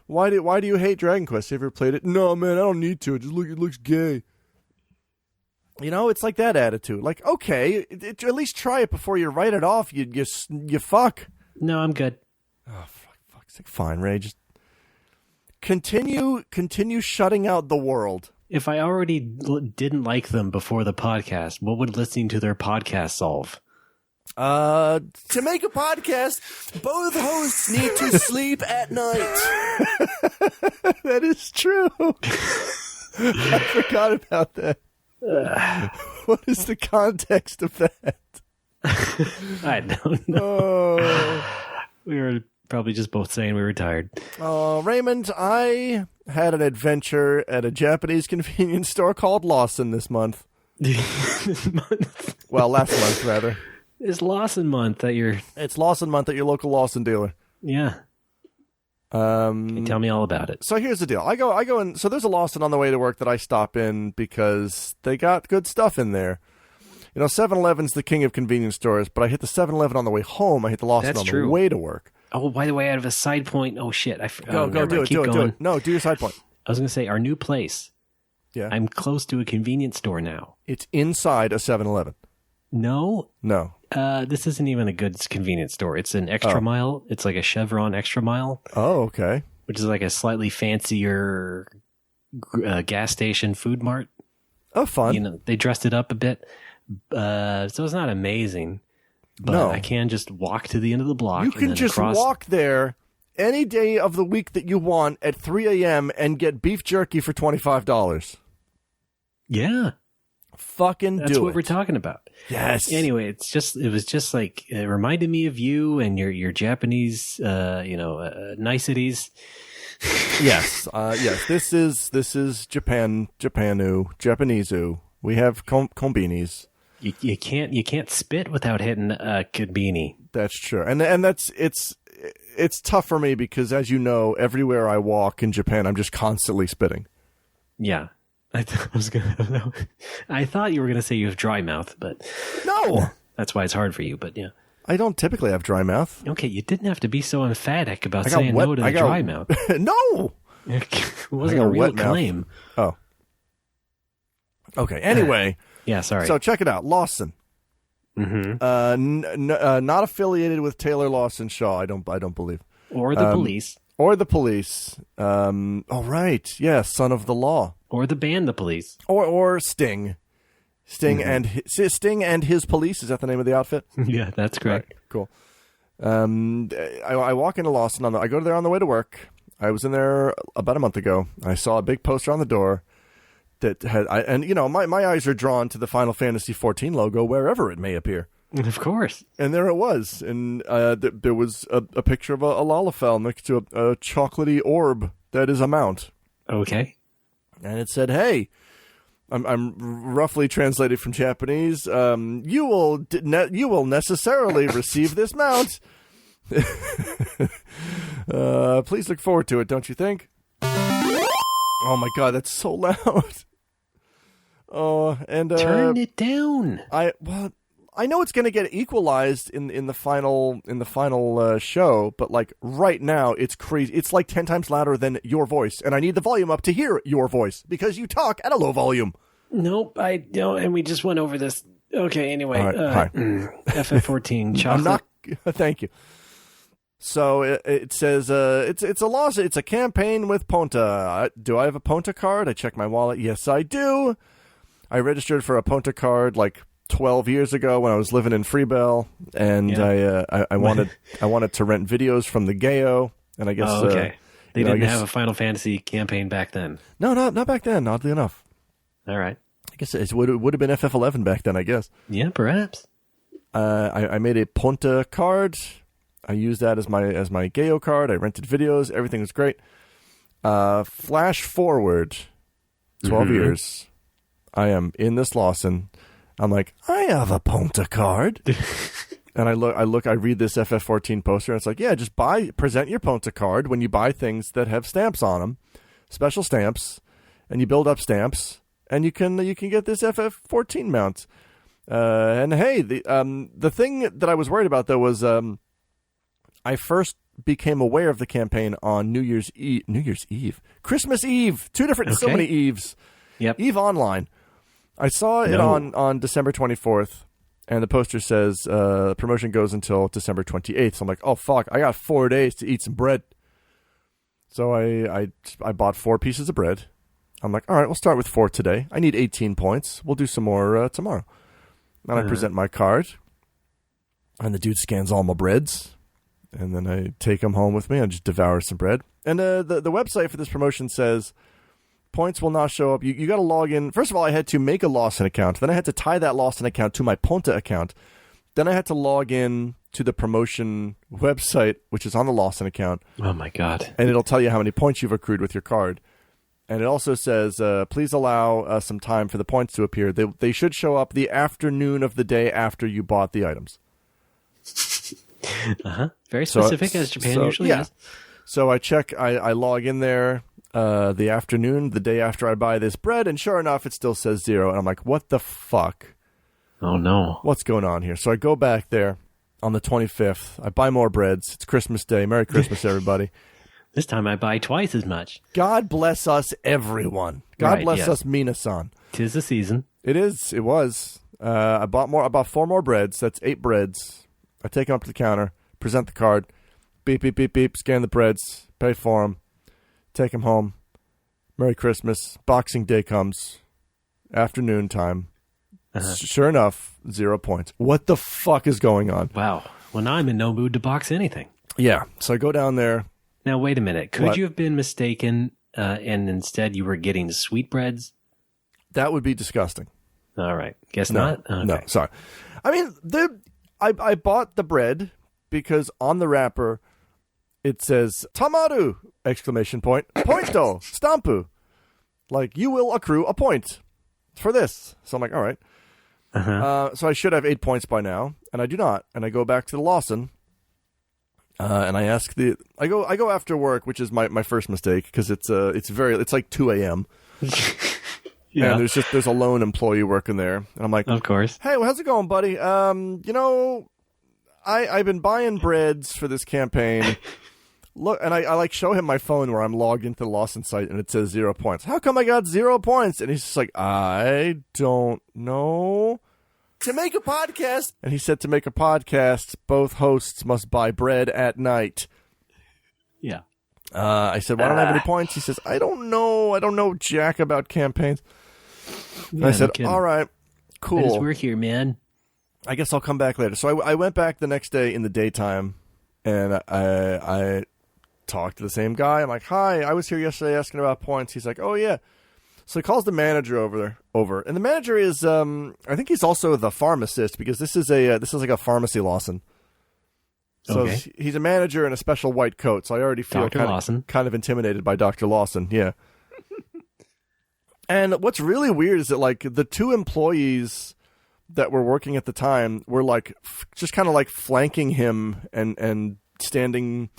why do you hate Dragon Quest? Have you ever played it? No, man, I don't need to. It looks gay. It's like that attitude. Like, okay, at least try it before you write it off. You fuck. No, I'm good. Oh, fuck's sake. Fine, Ray. Just continue shutting out the world. If I already didn't like them before the podcast, what would listening to their podcast solve? To make a podcast, both hosts need to sleep at night. That is true. I forgot about that. What is the context of that? I don't know. We were probably just both saying we were tired. Raymond, I had an adventure at a Japanese convenience store called Lawson this month. This month? Well, last month, rather. It's Lawson month at your... It's Lawson month at your local Lawson dealer. Yeah. Can you tell me all about it? So here's the deal. I go in. So there's a Lawson on the way to work that I stop in because they got good stuff in there. 7-Eleven's the king of convenience stores, but I hit the 7-Eleven on the way home. I hit the Lawson That's on true. the way to work. Oh, by the way, I have a side point. Oh, shit. Go do it. No, do your side point. I was going to say, our new place. Yeah. I'm close to a convenience store now. It's inside a 7-Eleven. No. This isn't even a good convenience store. It's an extra mile. It's like a Chevron extra mile. Oh, okay. Which is like a slightly fancier gas station food mart. Oh, fun. They dressed it up a bit. So it's not amazing. But no. I can just walk to the end of the block. You can just walk there any day of the week that you want at 3 a.m. and get beef jerky for $25. Yeah. Fucking That's do it. That's what we're talking about. Yes. Anyway, it was just like, it reminded me of you and your Japanese, niceties. Yes. Yes. This is Japanese-oo. We have kombinis. You can't spit without hitting a konbini. That's true. And it's tough for me because, as you know, everywhere I walk in Japan, I'm just constantly spitting. Yeah. I thought you were going to say you have dry mouth, but no, that's why it's hard for you. But yeah, I don't typically have dry mouth. Okay, you didn't have to be so emphatic about saying no to the dry mouth. No, it wasn't a real claim. Oh, okay. Anyway, yeah, sorry. So check it out, Lawson. Mm-hmm. Not affiliated with Taylor Lawson Shaw. I don't believe. Or the police. Or the police. Oh, right. Yeah, son of the law. Or the band, the police. Or Sting. Sting and his police. Is that the name of the outfit? Yeah, that's correct. Right, cool. I walk into Lawson. I go there on the way to work. I was in there about a month ago. I saw a big poster on the door that had, my eyes are drawn to the Final Fantasy XIV logo wherever it may appear. Of course. And there it was. And there was a picture of a Lalafell next to a chocolatey orb that is a mount. Okay. And it said, hey, I'm roughly translated from Japanese. You will necessarily receive this mount. Please look forward to it, don't you think? Oh my God, that's so loud. Oh, and turn it down. I know it's going to get equalized in the final show, but like right now it's crazy. It's like 10 times louder than your voice, and I need the volume up to hear your voice because you talk at a low volume. Nope, I don't. And we just went over this. Okay, anyway, right, hi. FF14 chocolate. I'm not. Thank you. So it says it's a loss. It's a campaign with Ponta. Do I have a Ponta card? I check my wallet. Yes, I do. I registered for a Ponta card like 12 years ago when I was living in Freebell, and I wanted to rent videos from the Gayo, and I guess they didn't have a Final Fantasy campaign back then. No, not back then. Oddly enough. All right. I guess it would have been FF11 back then. I guess. Yeah, perhaps. I made a Ponta card. I used that as my Gayo card. I rented videos. Everything was great. Flash forward 12 years. I am in this Lawson. I'm like, I have a Ponta card. And I read this FF14 poster, and it's like, yeah, just present your Ponta card when you buy things that have stamps on them, special stamps, and you build up stamps, and you can get this FF14 mount. And hey, the thing that I was worried about though was I first became aware of the campaign on New Year's Eve, Christmas Eve, two different, so many Eves. Yep. Eve Online. I saw it on December 24th, and the poster says promotion goes until December 28th. So I'm like, oh fuck, I got 4 days to eat some bread. So I bought 4 pieces of bread. I'm like, all right, we'll start with 4 today. I need 18 points. We'll do some more tomorrow. And I present my card, and the dude scans all my breads, and then I take them home with me and just devour some bread. And the website for this promotion says points will not show up. You got to log in. First of all, I had to make a Lawson account. Then I had to tie that Lawson account to my Ponta account. Then I had to log in to the promotion website, which is on the Lawson account. Oh, my God. And it'll tell you how many points you've accrued with your card. And it also says, please allow some time for the points to appear. They should show up the afternoon of the day after you bought the items. Very specific, as Japan usually is. So I log in there the afternoon, the day after I buy this bread, and sure enough, it still says 0. And I'm like, what the fuck? Oh, no. What's going on here? So I go back there on the 25th. I buy more breads. It's Christmas Day. Merry Christmas, everybody. This time I buy twice as much. God bless us, everyone. God bless us, Mina-san. 'Tis the season. It is. It was. I bought 4 more breads. That's 8 breads. I take them up to the counter, present the card, beep, beep, beep, beep, scan the breads, pay for them, take them home. Merry Christmas. Boxing Day comes. Afternoon time. Sure enough, 0 points. What the fuck is going on? Wow. Well, now I'm in no mood to box anything. Yeah. So I go down there. Now, wait a minute. Could you have been mistaken and instead you were getting sweetbreads? That would be disgusting. All right. Guess not? Okay. No, sorry. I mean, I bought the bread because on the wrapper it says, Tamaru! Exclamation point. Pointo! Stampu! Like, you will accrue a point for this. So I'm like, all right. So I should have 8 points by now, and I do not. And I go back to the Lawson. And I ask I go after work, which is my first mistake because it's like 2 a.m. Yeah. And there's a lone employee working there, and I'm like, of course. Hey, well, how's it going, buddy? I've been buying breads for this campaign. Look, and I like show him my phone where I'm logged into the Lawson site, and it says 0 points. How come I got 0 points? And he's just like, I don't know. To make a podcast. And he said to make a podcast, both hosts must buy bread at night. Yeah. I said, well, I don't have any points. He says, I don't know jack about campaigns. Yeah, I said, all right, cool. That is work here, man. I guess I'll come back later. So I went back the next day in the daytime, and I talked to the same guy. I'm like, hi, I was here yesterday asking about points. He's like, oh, yeah. So he calls the manager over, and the manager is, I think he's also the pharmacist because this is like a pharmacy Lawson. So he's a manager in a special white coat. So I already feel kind of intimidated by Dr. Lawson. Yeah. And what's really weird is that like the 2 employees that were working at the time were like just kind of like flanking him and standing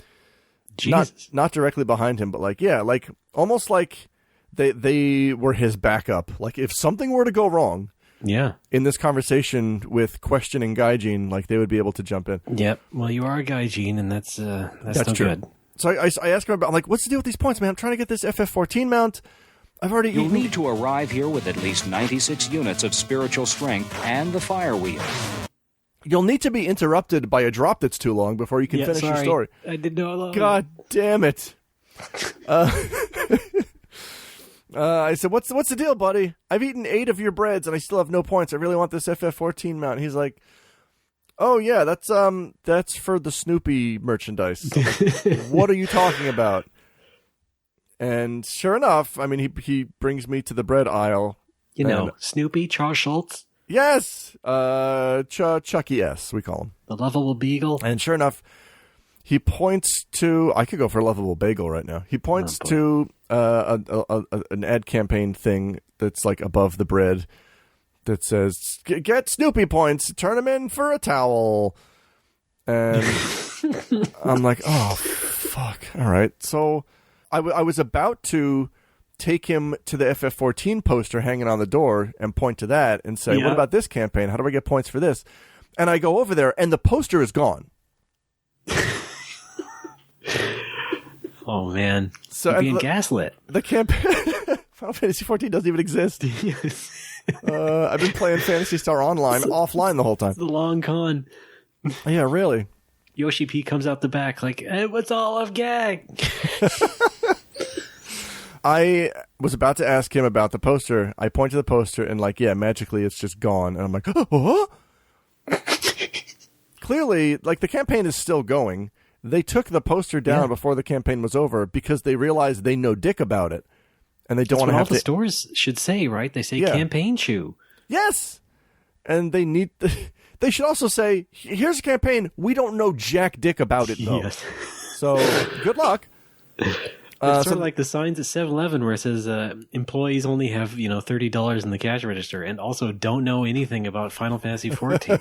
not directly behind him, but like like almost like they were his backup. Like if something were to go wrong, in this conversation with questioning Gaijin, like they would be able to jump in. Yep. Well, you are a Gaijin, and that's no true. good. So I asked him about, I'm like, what's the deal with these points, man? I'm trying to get this FF14 mount. You'll need to arrive here with at least 96 units of spiritual strength and the fire wheel. You'll need to be interrupted by a drop that's too long before you can finish your story. I didn't know. God damn it. I said, what's the deal, buddy? I've eaten 8 of your breads and I still have no points. I really want this FF14 mount. And he's like, oh yeah, that's for the Snoopy merchandise. Like, what are you talking about? And sure enough, I mean, he brings me to the bread aisle. You know, Snoopy, Charles Schultz. Yes, Chucky S. We call him the lovable beagle. And sure enough, he points to. I could go for a lovable bagel right now. He points to an ad campaign thing that's like above the bread that says, "Get Snoopy points, turn them in for a towel." And I'm like, "Oh, fuck! All right." So I was about to take him to the FF14 poster hanging on the door and point to that and say, what about this campaign? How do I get points for this? And I go over there and the poster is gone. Oh, man. So you're being gaslit. The campaign... Final Fantasy 14 doesn't even exist. Yes. I've been playing Phantasy Star Online offline the whole time. It's the long con. Yeah, really. Yoshi P comes out the back like, hey, what's all of gag? I was about to ask him about the poster. I point to the poster and like, yeah, magically it's just gone. And I'm like, oh? Clearly, like the campaign is still going. They took the poster down before the campaign was over because they realized they know dick about it. And they don't want to have all the stores should say, right? They say campaign shoe. Yes. And they need... They should also say, here's a campaign. We don't know jack dick about it, though. Yes. So, good luck. It's sort of like the signs at 7-Eleven where it says employees only have $30 in the cash register and also don't know anything about Final Fantasy 14.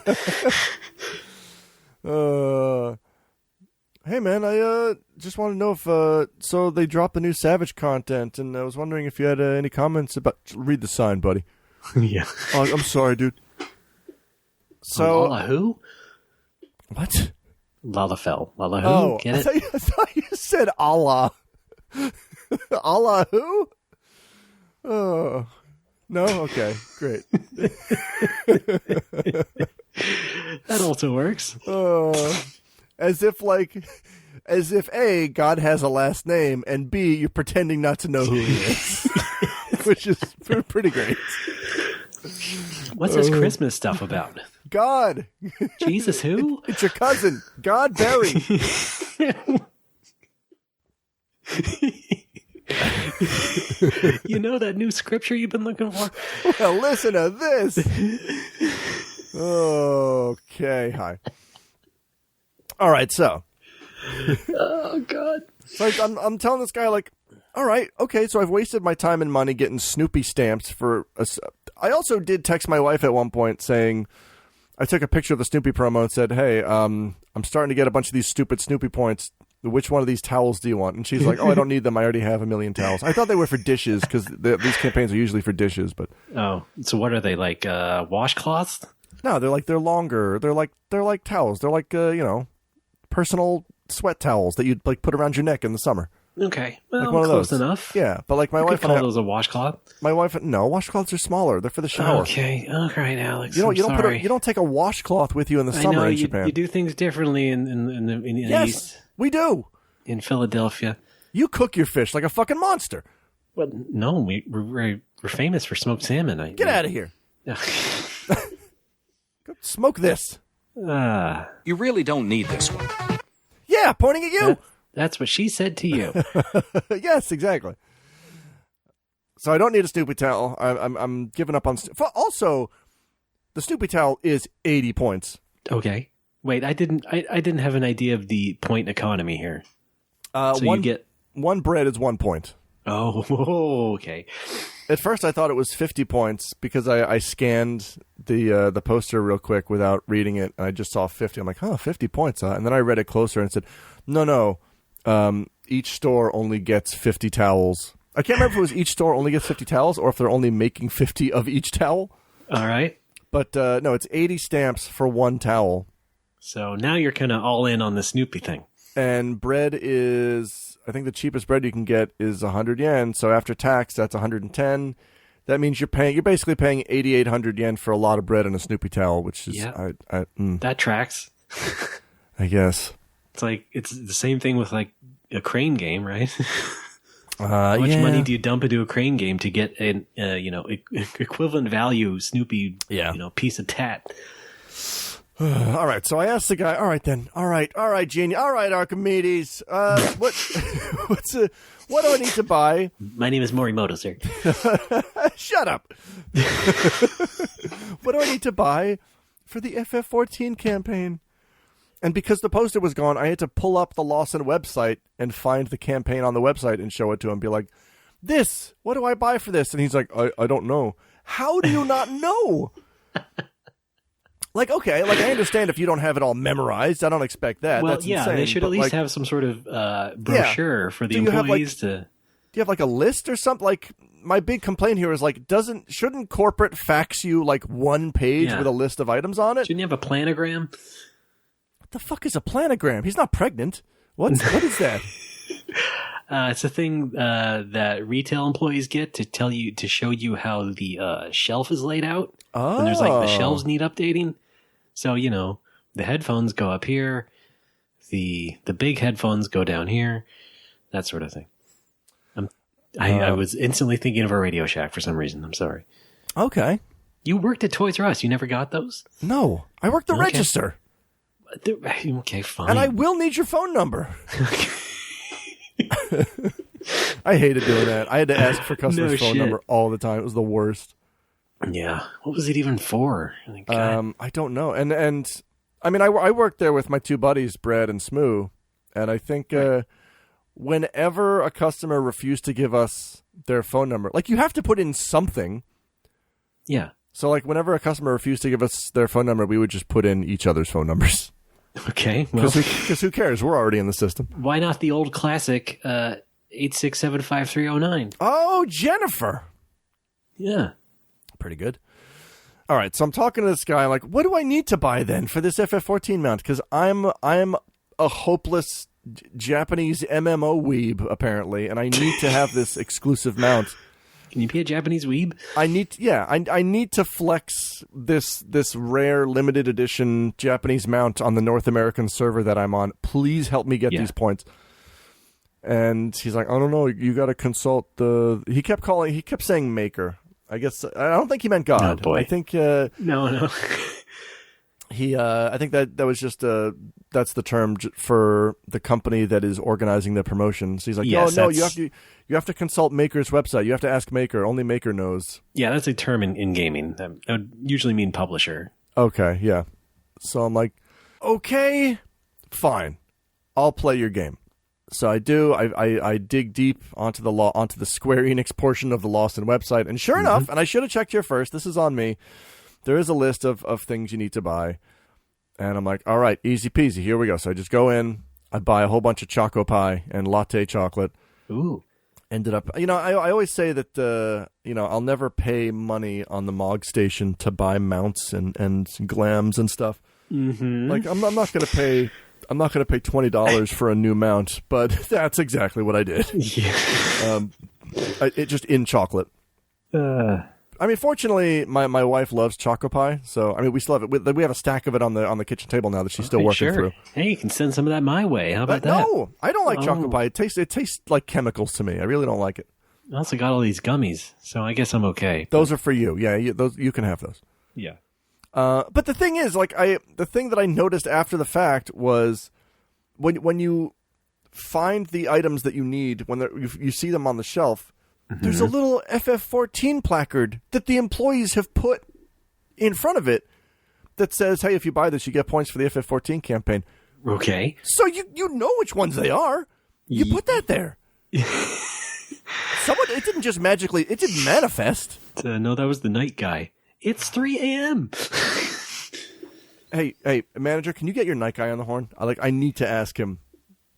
Hey man, I just want to know if so they dropped the new Savage content, and I was wondering if you had any comments about. Read the sign, buddy. Yeah. Oh, I'm sorry, dude. So Lala who? What? Lalafell. Lala who? Oh, Get it? I thought you said Allah. Allah who? Oh. No? Okay, great. That also works. As if A, God has a last name, and B, you're pretending not to know who he is. Which is pretty great. What's this Christmas stuff about? God. Jesus who? It's your cousin, God Barry. You know that new scripture you've been looking for? Well, listen to this. Okay, hi. All right, so. Oh, God. So I'm telling this guy, like, all right, okay, so I've wasted my time and money getting Snoopy stamps for... I also did text my wife at one point saying... I took a picture of the Snoopy promo and said, hey, I'm starting to get a bunch of these stupid Snoopy points. Which one of these towels do you want? And she's like, oh, I don't need them. I already have 1 million towels. I thought they were for dishes because these campaigns are usually for dishes. But oh, so what are they, like washcloths? No, they're longer. They're like towels. They're like personal sweat towels that you'd like put around your neck in the summer. Okay, well, like one of close those. enough. Yeah, but like my wife call those a washcloth. My wife, no, washcloths are smaller. They're for the shower. Okay, all right, Alex. You don't take a washcloth with you in the summer in Japan. You do things differently in the yes, East. We do. In Philadelphia, you cook your fish like a fucking monster. Well, no, we're famous for smoked salmon. Get out of here. Go smoke this. You really don't need this one. Yeah, pointing at you. That's what she said to you. Yes, exactly. So I don't need a Snoopy towel. I'm giving up on. Also, the Snoopy towel is 80 points. Okay. Wait, I didn't have an idea of the point economy here. So you get one bread is 1 point. Oh, okay. At first, I thought it was 50 points because I scanned the poster real quick without reading it, and I just saw 50. I'm like, 50 points, huh? And then I read it closer and said, no. Each store only gets 50 towels. I can't remember if it was each store only gets 50 towels or if they're only making 50 of each towel. All right. But no, it's 80 stamps for 1 towel. So now you're kind of all in on the Snoopy thing. And bread is, I think the cheapest bread you can get is 100 yen. So after tax, that's 110. That means you're basically paying 8,800 yen for a lot of bread and a Snoopy towel, which is that tracks. I guess. It's like it's the same thing with like a crane game, right? How much money do you dump into a crane game to get an equivalent value Snoopy piece of tat? All right, so I asked the guy. All right, then. All right, Genie. All right, Archimedes. What do I need to buy? My name is Morimoto, sir. Shut up. What do I need to buy for the FF14 campaign? And because the poster was gone, I had to pull up the Lawson website and find the campaign on the website and show it to him. Be like, what do I buy for this? And he's like, I don't know. How do you not know? Like, okay, like I understand if you don't have it all memorized. I don't expect that. Well, that's insane, they should at least have some sort of brochure for the employees to... Do you have like a list or something? Like, my big complaint here is like, shouldn't corporate fax you like one page with a list of items on it? Shouldn't you have a planogram? What the fuck is a planogram? He's not pregnant. What is that? It's a thing that retail employees get to show you how the shelf is laid out. Oh. When there's like the shelves need updating. So, the headphones go up here. The big headphones go down here. That sort of thing. I was instantly thinking of a Radio Shack for some reason. I'm sorry. Okay. You worked at Toys R Us. You never got those? No. I worked the register. Okay, fine. And I will need your phone number. I hated doing that. I had to ask for customers' phone number all the time. It was the worst. Yeah. What was it even for? I don't know. And I mean, I worked there with my two buddies, Brad and Smoo, and I think whenever a customer refused to give us their phone number, like you have to put in something. Yeah. So like whenever a customer refused to give us their phone number, we would just put in each other's phone numbers. Okay. Because who cares? We're already in the system. Why not the old classic 8675309? Oh, Jennifer. Yeah. Pretty good. All right, so I'm talking to this guy. I'm like, what do I need to buy then for this FF14 mount? Because I'm a hopeless Japanese MMO weeb, apparently, and I need to have this exclusive mount. Can you be a Japanese weeb? I need to flex this rare limited edition Japanese mount on the North American server that I'm on. Please help me get these points. And he's like, I don't know, you got to consult the... He kept saying maker. I guess I don't think he meant God. Oh, boy. I think no. He I think that was just that's the term for the company that is organizing the promotions. He's like, you have to consult Maker's website. You have to ask Maker. Only Maker knows. Yeah, that's a term in gaming. That would usually mean publisher. Okay, yeah. So I'm like, okay, fine. I'll play your game. So I do. I dig deep onto the Square Enix portion of the Lawson website, and sure enough, and I should have checked here first. This is on me. There is a list of things you need to buy, and I'm like, all right, easy peasy. Here we go. So I just go in. I buy a whole bunch of Choco Pie and latte chocolate. Ooh. Ended up, I always say that I'll never pay money on the Mog station to buy mounts and glams and stuff. Mm-hmm. Like I'm not going to pay. I'm not going to pay $20 for a new mount, but that's exactly what I did. Yeah. It just in chocolate. I mean, fortunately, my wife loves Choco Pie, so I mean, we still have it. We have a stack of it on the kitchen table now that she's still working through. Hey, you can send some of that my way. How about that? No, I don't like Choco Pie. It tastes like chemicals to me. I really don't like it. I also got all these gummies, so I guess I'm okay. Those are for you. Yeah, you can have those. Yeah. But the thing is, the thing that I noticed after the fact was when you find the items that you need, when you see them on the shelf, there's a little FF14 placard that the employees have put in front of it that says, hey, if you buy this, you get points for the FF14 campaign. Okay. So you know which ones they are. You put that there. It didn't just magically, it didn't manifest. No, that was the night guy. It's 3 a.m. Hey, manager, can you get your night guy on the horn? I need to ask him.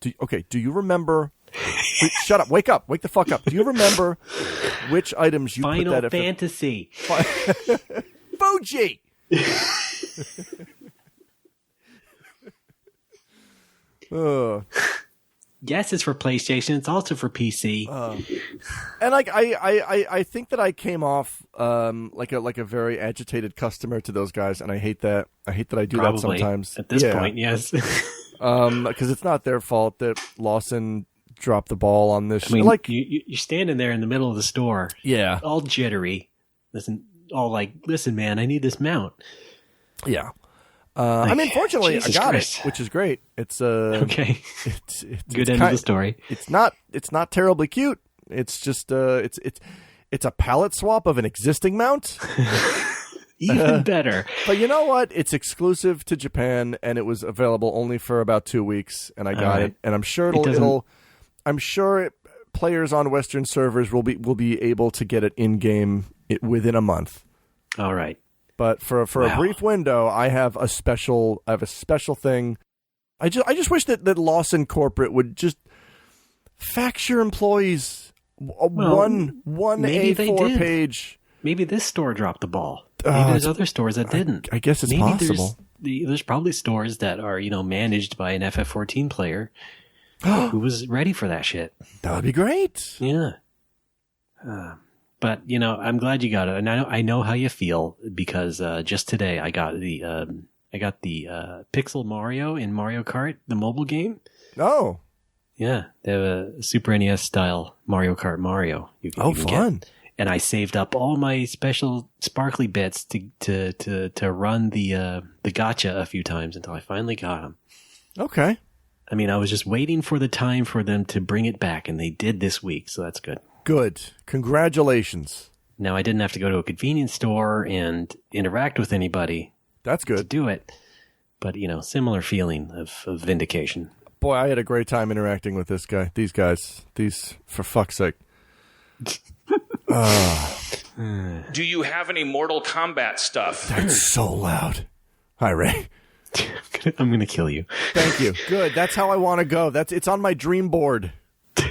Do you remember? Wait, shut up! Wake the fuck up! Do you remember which items you Final put that? Fantasy. Fuji. Yes, it's for PlayStation. It's also for PC. And I think that I came off like a very agitated customer to those guys, and I hate that. I hate that I do Probably, that sometimes. at this point, yes. Because it's not their fault that Lawson dropped the ball on this. I mean, like you're standing there in the middle of the store, all jittery. Listen, man, I need this mount. Yeah. I mean, fortunately, Jesus I got Christ. it, which is great. It's okay. It's good end of the story. It's not terribly cute. It's just it's a palette swap of an existing mount. Even better. But you know what? It's exclusive to Japan, and it was available only for about 2 weeks, and I got it. And I'm sure players on Western servers will be able to get it in game within a month. All right. But for a brief window, I have a special thing. I just wish that Lawson Corporate would just fax your employees one A4 page. Maybe this store dropped the ball. Maybe there's other stores that didn't. I guess it's possible. There's probably stores that are managed by an FF14 player who was ready for that shit. That would be great. Yeah. But I'm glad you got it, and I know how you feel because just today I got the Pixel Mario in Mario Kart, the mobile game. Oh, yeah, they have a Super NES style Mario Kart Mario. You can fun! Get. And I saved up all my special sparkly bits to run the gacha a few times until I finally got them. Okay. I mean, I was just waiting for the time for them to bring it back, and they did this week, so that's good. Good. Congratulations. Now, I didn't have to go to a convenience store and interact with anybody. That's good. To do it. But, similar feeling of vindication. Boy, I had a great time interacting with these guys, for fuck's sake. Do you have any Mortal Kombat stuff? That's so loud. Hi, Ray. I'm going to kill you. Thank you. Good. That's how I want to go. It's on my dream board. How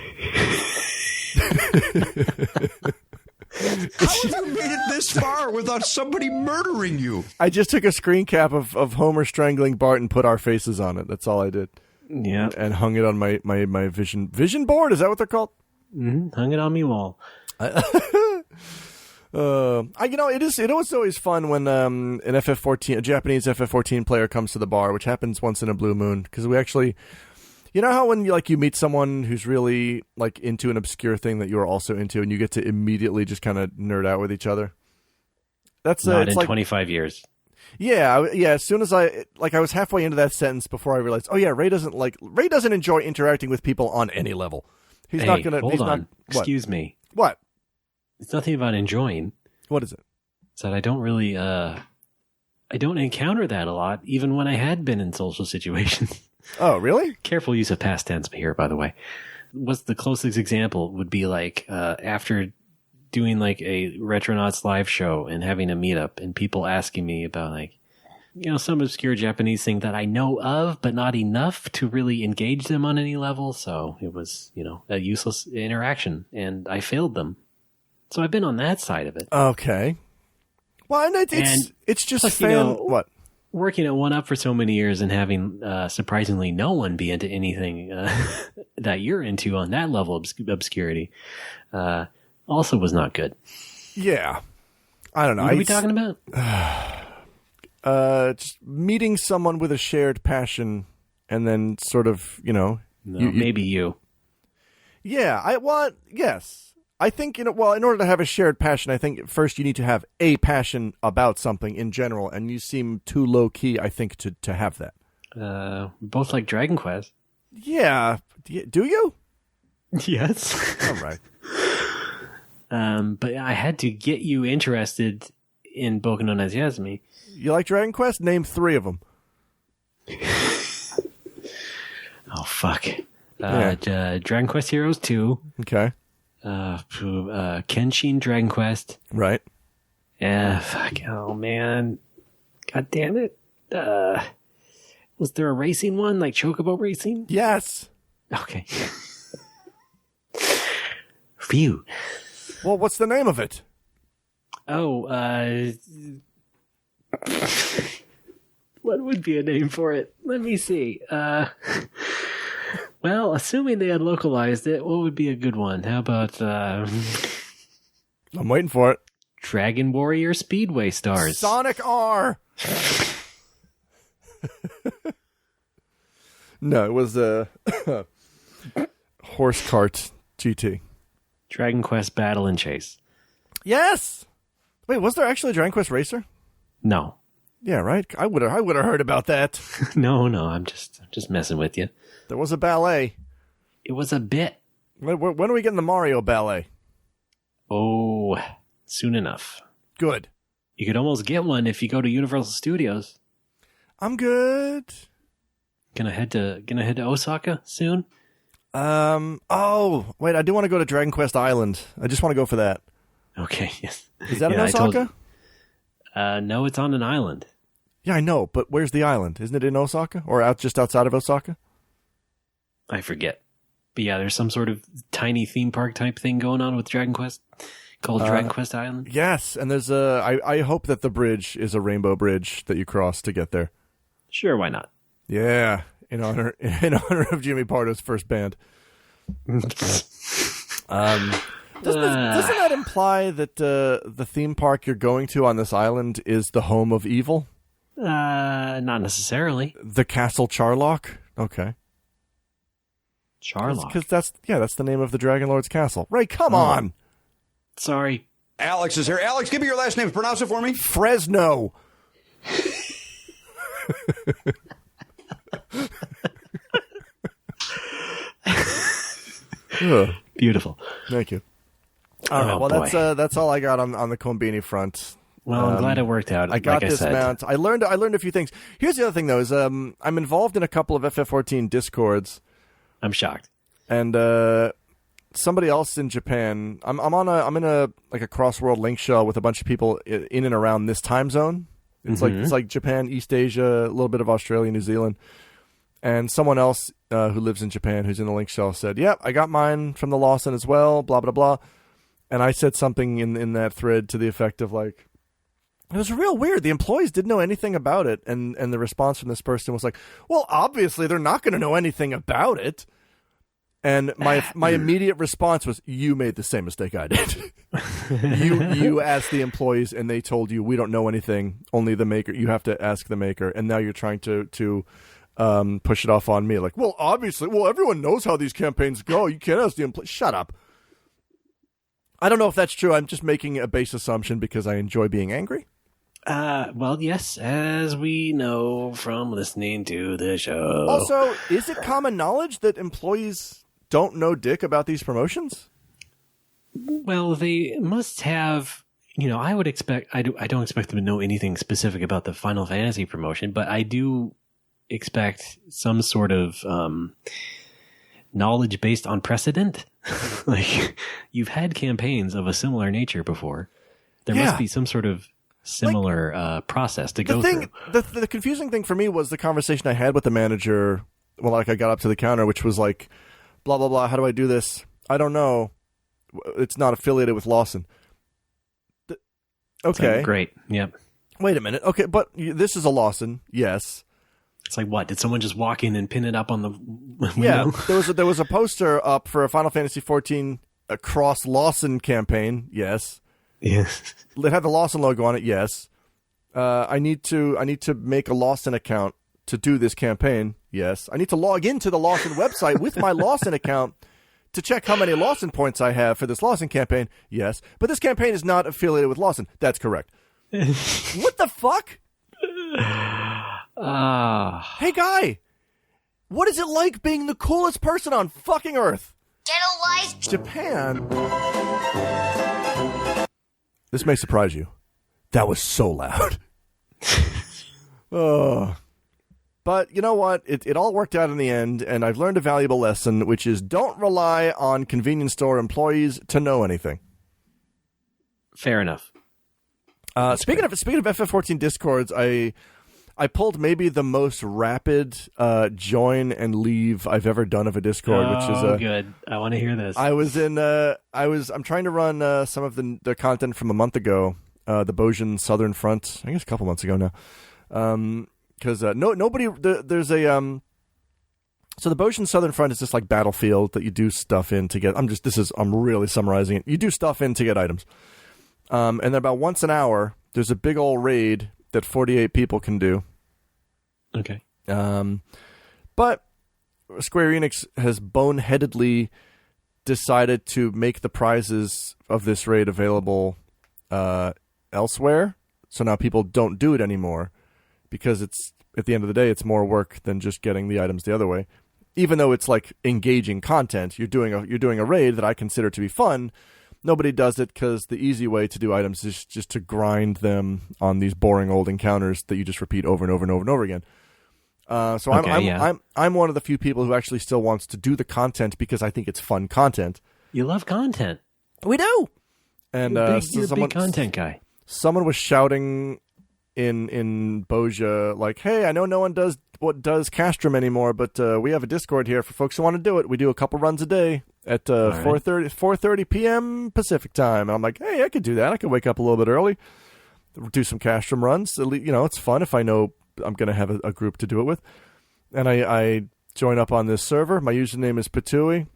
have you made it this far without somebody murdering you? I just took a screen cap of Homer strangling Bart and put our faces on it. That's all I did. Yeah. And hung it on my vision board. Is that what they're called? Mm-hmm. Hung it on me wall. It was always fun when a Japanese FF14 player comes to the bar, which happens once in a blue moon, because we actually, how when you meet someone who's really into an obscure thing that you're also into, and you get to immediately just kind of nerd out with each other. That's not in 25 years. Yeah. As soon as I was halfway into that sentence before I realized, Ray doesn't enjoy interacting with people on any level. He's not gonna. Hold on. Excuse me. What? It's nothing about enjoying. What is it? It's that I don't really, I don't encounter that a lot, even when I had been in social situations. Oh, really? Careful use of past tense here, by the way. What's the closest example would be after doing a Retronauts live show and having a meetup and people asking me about some obscure Japanese thing that I know of, but not enough to really engage them on any level. So it was, a useless interaction, and I failed them. So I've been on that side of it. Okay. Well, and it's just plus, what? Working at 1UP for so many years and having surprisingly no one be into anything that you're into on that level of obscurity also was not good. Yeah. I don't know. What are we talking about? Just meeting someone with a shared passion and then sort of, maybe you. Yeah. Yes. I think, in order to have a shared passion, I think first you need to have a passion about something in general, and you seem too low-key, I think, to have that. Both like Dragon Quest. Yeah. Do you? Yes. All right. But I had to get you interested in Boku no Natsume. You like Dragon Quest? Name 3 of them. Oh, fuck. Dragon Quest Heroes 2. Okay. Kenshin Dragon Quest. Right. Fuck. Oh, man. God damn it. Was there a racing one, like Chocobo Racing? Yes. Okay. Phew. Well, what's the name of it? Oh, what would be a name for it? Let me see. Well, assuming they had localized it, what would be a good one? How about, I'm waiting for it. Dragon Warrior Speedway Stars. Sonic R! horse cart GT. Dragon Quest Battle and Chase. Yes. Wait, was there actually a Dragon Quest Racer? No. Yeah, right. I would have heard about that. No, I'm just messing with you. There was a ballet. It was a bit. When are we getting the Mario ballet? Oh, soon enough. Good. You could almost get one if you go to Universal Studios. I'm good. Gonna head to Osaka soon. Oh, wait, I do want to go to Dragon Quest Island. I just want to go for that. Okay, yes. Is that in Osaka? No, it's on an island. Yeah, I know, but where's the island? Isn't it in Osaka? Or just outside of Osaka? I forget. But yeah, there's some sort of tiny theme park type thing going on with Dragon Quest called Dragon Quest Island. Yes, and there's I hope that the bridge is a rainbow bridge that you cross to get there. Sure, why not? Yeah, in honor of Jimmy Pardo's first band. Doesn't that imply that the theme park you're going to on this island is the home of evil? Not necessarily. The Castle Charlock? Okay. Charlock? Because that's the name of the Dragon Lord's castle. Ray, come on! Sorry. Alex is here. Alex, give me your last name. Pronounce it for me. Fresno. Beautiful. Thank you. All right. Well, that's all I got on the Combini front. Well, I'm glad it worked out. I got this mount. I learned a few things. Here's the other thing, though: is I'm involved in a couple of FF14 discords. I'm shocked. And somebody else in Japan. I'm in a cross-world link shell with a bunch of people in and around this time zone. It's like Japan, East Asia, a little bit of Australia, New Zealand. And someone else who lives in Japan, who's in the link shell, said, "Yep, I got mine from the Lawson as well." Blah blah blah. And I said something in that thread to the effect of like, it was real weird. The employees didn't know anything about it, and the response from this person was like, "Well, obviously they're not going to know anything about it." And my immediate response was, "You made the same mistake I did. You asked the employees, and they told you we don't know anything. Only the maker. You have to ask the maker, and now you're trying to push it off on me. Like, well, obviously, everyone knows how these campaigns go. You can't ask the employees. Shut up." I don't know if that's true. I'm just making a base assumption because I enjoy being angry. Well, yes, as we know from listening to the show. Also, is it common knowledge that employees don't know dick about these promotions? Well, they must have. I would expect. I don't expect them to know anything specific about the Final Fantasy promotion, but I do expect some sort of knowledge based on precedent. Like, you've had campaigns of a similar nature before. There must be some sort of similar process to go through. The confusing thing for me was the conversation I had with the manager. Well, like, I got up to the counter, which was like, blah, blah, blah. How do I do this? I don't know. It's not affiliated with Lawson. Okay. Great. Yep. Wait a minute. Okay, but this is a Lawson. Yes. It's like, what? Did someone just walk in and pin it up on the window? Yeah, there was a poster up for a Final Fantasy XIV cross Lawson campaign. Yes. Yes. It had the Lawson logo on it. Yes. I need to make a Lawson account to do this campaign. Yes. I need to log into the Lawson website with my Lawson account to check how many Lawson points I have for this Lawson campaign. Yes. But this campaign is not affiliated with Lawson. That's correct. What the fuck? Hey, guy. What is it like being the coolest person on fucking Earth? Get a life. Japan. This may surprise you. That was so loud. But you know what? It all worked out in the end, and I've learned a valuable lesson, which is don't rely on convenience store employees to know anything. Fair enough. Speaking of FF14 discords, I pulled maybe the most rapid join and leave I've ever done of a Discord, which is good. I want to hear this. I'm trying to run some of the content from a month ago, the Bojin Southern Front. I guess a couple months ago now, because nobody there's a so the Bojin Southern Front is this like battlefield that you do stuff in to get. I'm really summarizing it. You do stuff in to get items, and then about once an hour there's a big old raid that 48 people can do. Okay. But Square Enix has boneheadedly decided to make the prizes of this raid available elsewhere. So now people don't do it anymore because it's, at the end of the day, it's more work than just getting the items the other way. Even though it's like engaging content, you're doing a raid that I consider to be fun. Nobody does it because the easy way to do items is just to grind them on these boring old encounters that you just repeat over and over and over and over again. So I'm one of the few people who actually still wants to do the content because I think it's fun content. You love content. We do. And you're a big content guy. Someone was shouting in Boja, like, "Hey, I know no one does Castrum anymore, but we have a Discord here for folks who want to do it. We do a couple runs a day at 4:30 p.m. Pacific time." And I'm like, "Hey, I could do that. I could wake up a little bit early, do some Castrum runs. It's fun if I know I'm going to have a group to do it with." And I join up on this server. My username is Patui,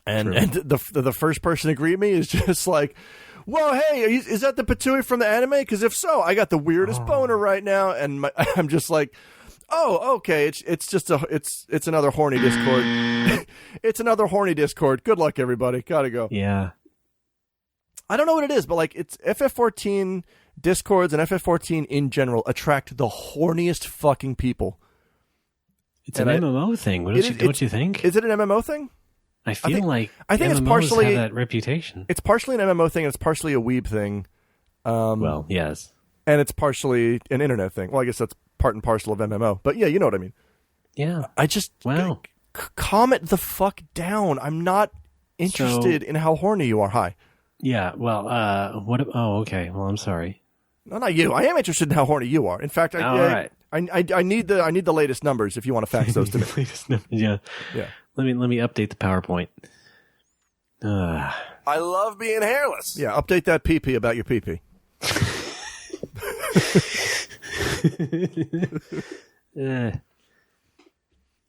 and the first person to greet me is just like, "Whoa, hey, is that the Patui from the anime? Because if so, I got the weirdest boner right now." And I'm just like, "Oh, okay. It's another horny Discord. It's another horny Discord. Good luck, everybody. Gotta go." Yeah. I don't know what it is, but like it's FF14 Discords and FF14 in general attract the horniest fucking people. It's an MMO thing. Don't you think? Is it an MMO thing? I think MMOs it's partially have that reputation. It's partially an MMO thing, and it's partially a weeb thing. Well, yes, and it's partially an internet thing. Well, I guess that's part and parcel of MMO. But yeah, you know what I mean. Yeah, I just calm it the fuck down. I'm not interested in how horny you are. Hi. Yeah. Well, what? Oh, okay. Well, I'm sorry. No, not you. I am interested in how horny you are. In fact, I need the latest numbers if you want to fax those to me. Latest numbers, yeah. Let me update the PowerPoint. I love being hairless. Yeah, update that PP about your PP.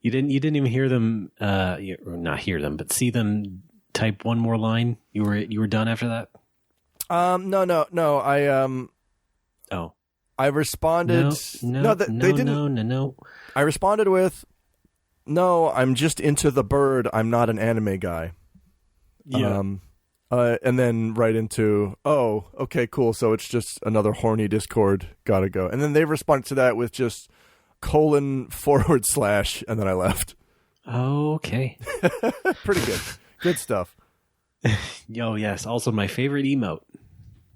You didn't even hear them. Or not hear them, but see them type one more line. You were done after that. No. I responded. They didn't. No. I responded with, "No, I'm just into the bird. I'm not an anime guy." Yeah. And then right into, "Oh, okay, cool. So it's just another horny Discord. Gotta go." And then they responded to that with just :/ and then I left. Oh, okay. Pretty good. Good stuff. Yo, yes. Also, my favorite emote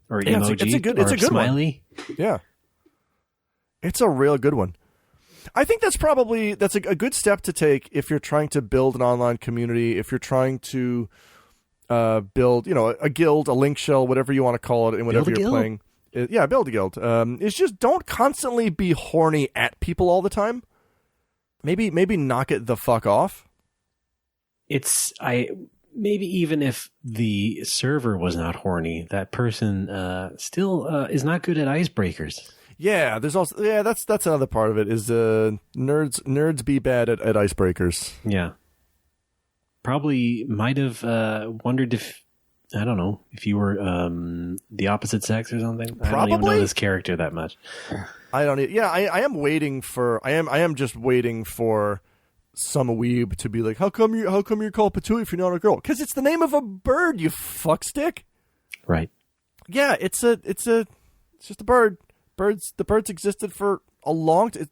or yeah, emoji. It's a good smiley. One. Yeah. It's a real good one. I think that's a good step to take if you're trying to build an online community, if you're trying to build, a guild, a link shell, whatever you want to call it, and whatever you're playing. Yeah, build a guild. It's just don't constantly be horny at people all the time. Maybe knock it the fuck off. Maybe even if the server was not horny, that person still is not good at icebreakers. Yeah, there's also that's another part of it is nerds be bad at icebreakers. Yeah, probably might have wondered if I don't know if you were the opposite sex or something. Probably. I don't even know this character that much. I don't. I am waiting for. I am just waiting for some weeb to be like, how come you're called Patui if you're not a girl? Because it's the name of a bird, you fuckstick. Right. Yeah, it's just a bird. The birds existed for a long time.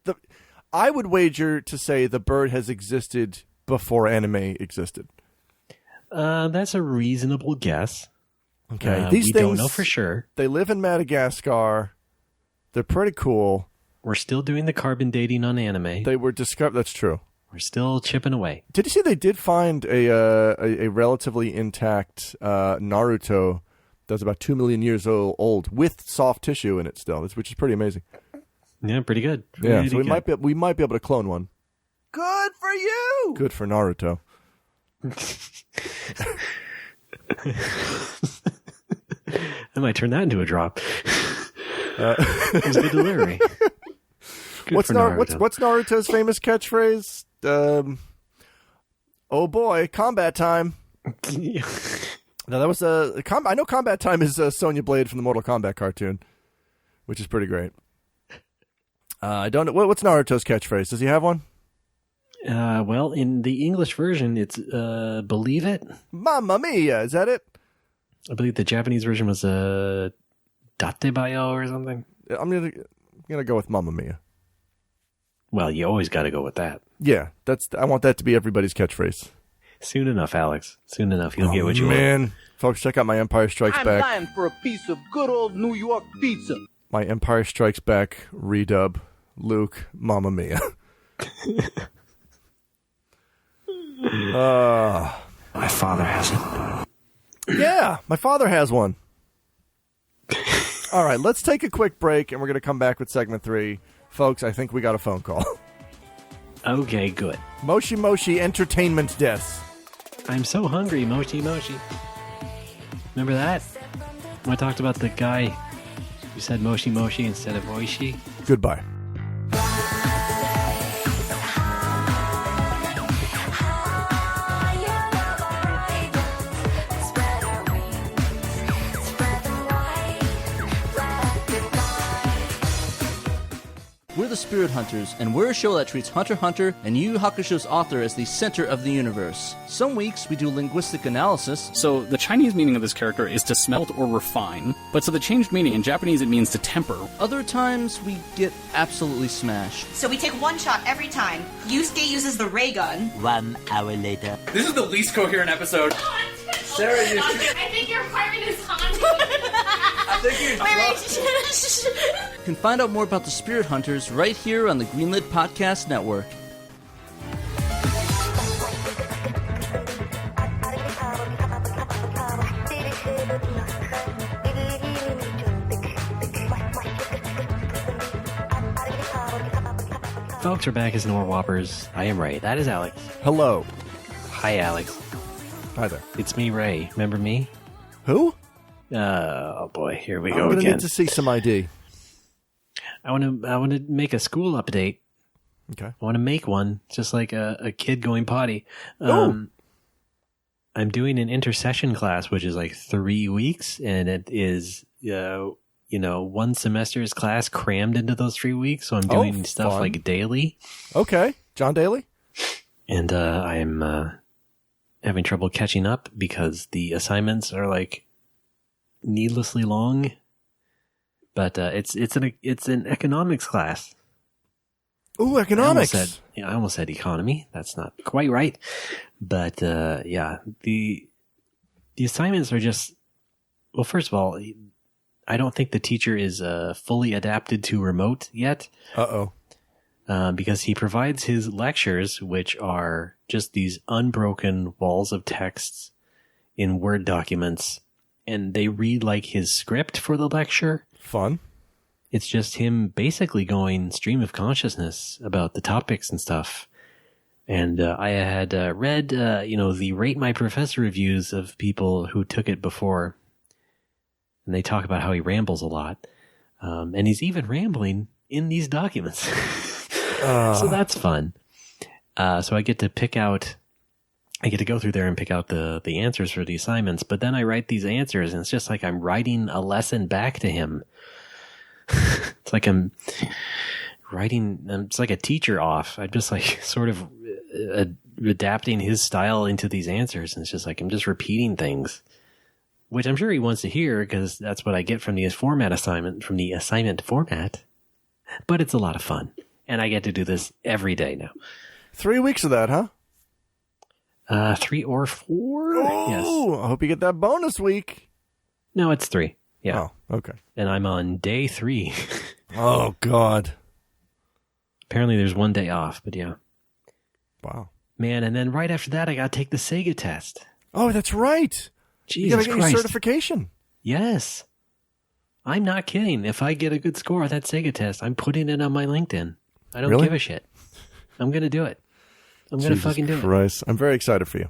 I would wager to say the bird has existed before anime existed. That's a reasonable guess. Okay, these things don't know for sure. They live in Madagascar. They're pretty cool. We're still doing the carbon dating on anime. They were discovered. That's true. We're still chipping away. Did you see they did find a relatively intact Naruto that's about 2 million years old with soft tissue in it still, which is pretty amazing. Yeah, pretty good. So we might be able to clone one. Good for you. Good for Naruto. I might turn that into a drop. It was good delivery. What's Naruto's famous catchphrase? Oh boy, combat time. No, that was I know combat time is Sonya Blade from the Mortal Kombat cartoon, which is pretty great. I don't know what's Naruto's catchphrase. Does he have one? Well, in the English version, it's Believe It. Mamma Mia, is that it? I believe the Japanese version was Datebayo or something. I'm gonna go with Mamma Mia. Well, you always got to go with that. Yeah, I want that to be everybody's catchphrase. Soon enough, Alex. Soon enough, you'll get what you want. Man, folks, check out my Empire Strikes Back. I'm dying for a piece of good old New York pizza. My Empire Strikes Back redub, Luke, Mamma Mia. My father has it. Yeah, my father has one. All right, let's take a quick break, and we're going to come back with segment 3. Folks, I think we got a phone call. Okay, good. Moshi Moshi Entertainment Desk. I'm so hungry, Moshi Moshi. Remember that? When I talked about the guy who said Moshi Moshi instead of Oishi? Goodbye. We're the Spirit Hunters, and we're a show that treats Hunter x Hunter and Yu Yu Hakusho's author as the center of the universe. Some weeks we do linguistic analysis. So the Chinese meaning of this character is to smelt or refine, but so the changed meaning in Japanese it means to temper. Other times we get absolutely smashed. So we take one shot every time. Yusuke uses the ray gun. 1 hour later. This is the least coherent episode. Sarah, I think your apartment is haunted. I think you're You can find out more about the Spirit Hunters right here on the Greenlit Podcast Network. Folks, we're back as Nor Whoppers. I am Ray. That is Alex. Hello. Hi, Alex. Hi there. It's me, Ray. Remember me? Who? Oh boy, here we go I'm gonna again. need to see some ID. I want to make a school update. Okay. I want to make one, just like a kid going potty. Oh. I'm doing an intercession class, which is like 3 weeks, and it is, one semester's class crammed into those 3 weeks. So I'm doing stuff fun. like daily. Okay. John Daly? And I'm having trouble catching up because the assignments are like needlessly long. But it's an economics class. Ooh, economics. I almost said economy. That's not quite right. But the assignments are just, well, first of all, I don't think the teacher is fully adapted to remote yet. Uh-oh. Because he provides his lectures, which are just these unbroken walls of texts in Word documents, and they read like his script for the lecture. Fun. It's just him basically going stream of consciousness about the topics and stuff. And I had read, the Rate My Professor reviews of people who took it before, and they talk about how he rambles a lot. And he's even rambling in these documents. So that's fun. So I get to go through there and pick out the answers for the assignments, but then I write these answers and it's just like I'm writing a lesson back to him. It's like I'm it's like a teacher off. I'm just like sort of adapting his style into these answers. And it's just like, I'm just repeating things, which I'm sure he wants to hear because that's what I get from the assignment format, but it's a lot of fun. And I get to do this every day now. 3 weeks of that, huh? 3 or 4. Oh, yes. I hope you get that bonus week. No, it's 3. Yeah. Oh, okay. And I'm on day 3. Oh, God. Apparently there's 1 day off, but yeah. Wow. Man, and then right after that, I got to take the Sega test. Oh, that's right. Jesus you got to get Christ. your certification. Yes. I'm not kidding. If I get a good score on that Sega test, I'm putting it on my LinkedIn. I don't give a shit. I'm going to do it. I'm going to fucking do it. I'm very excited for you.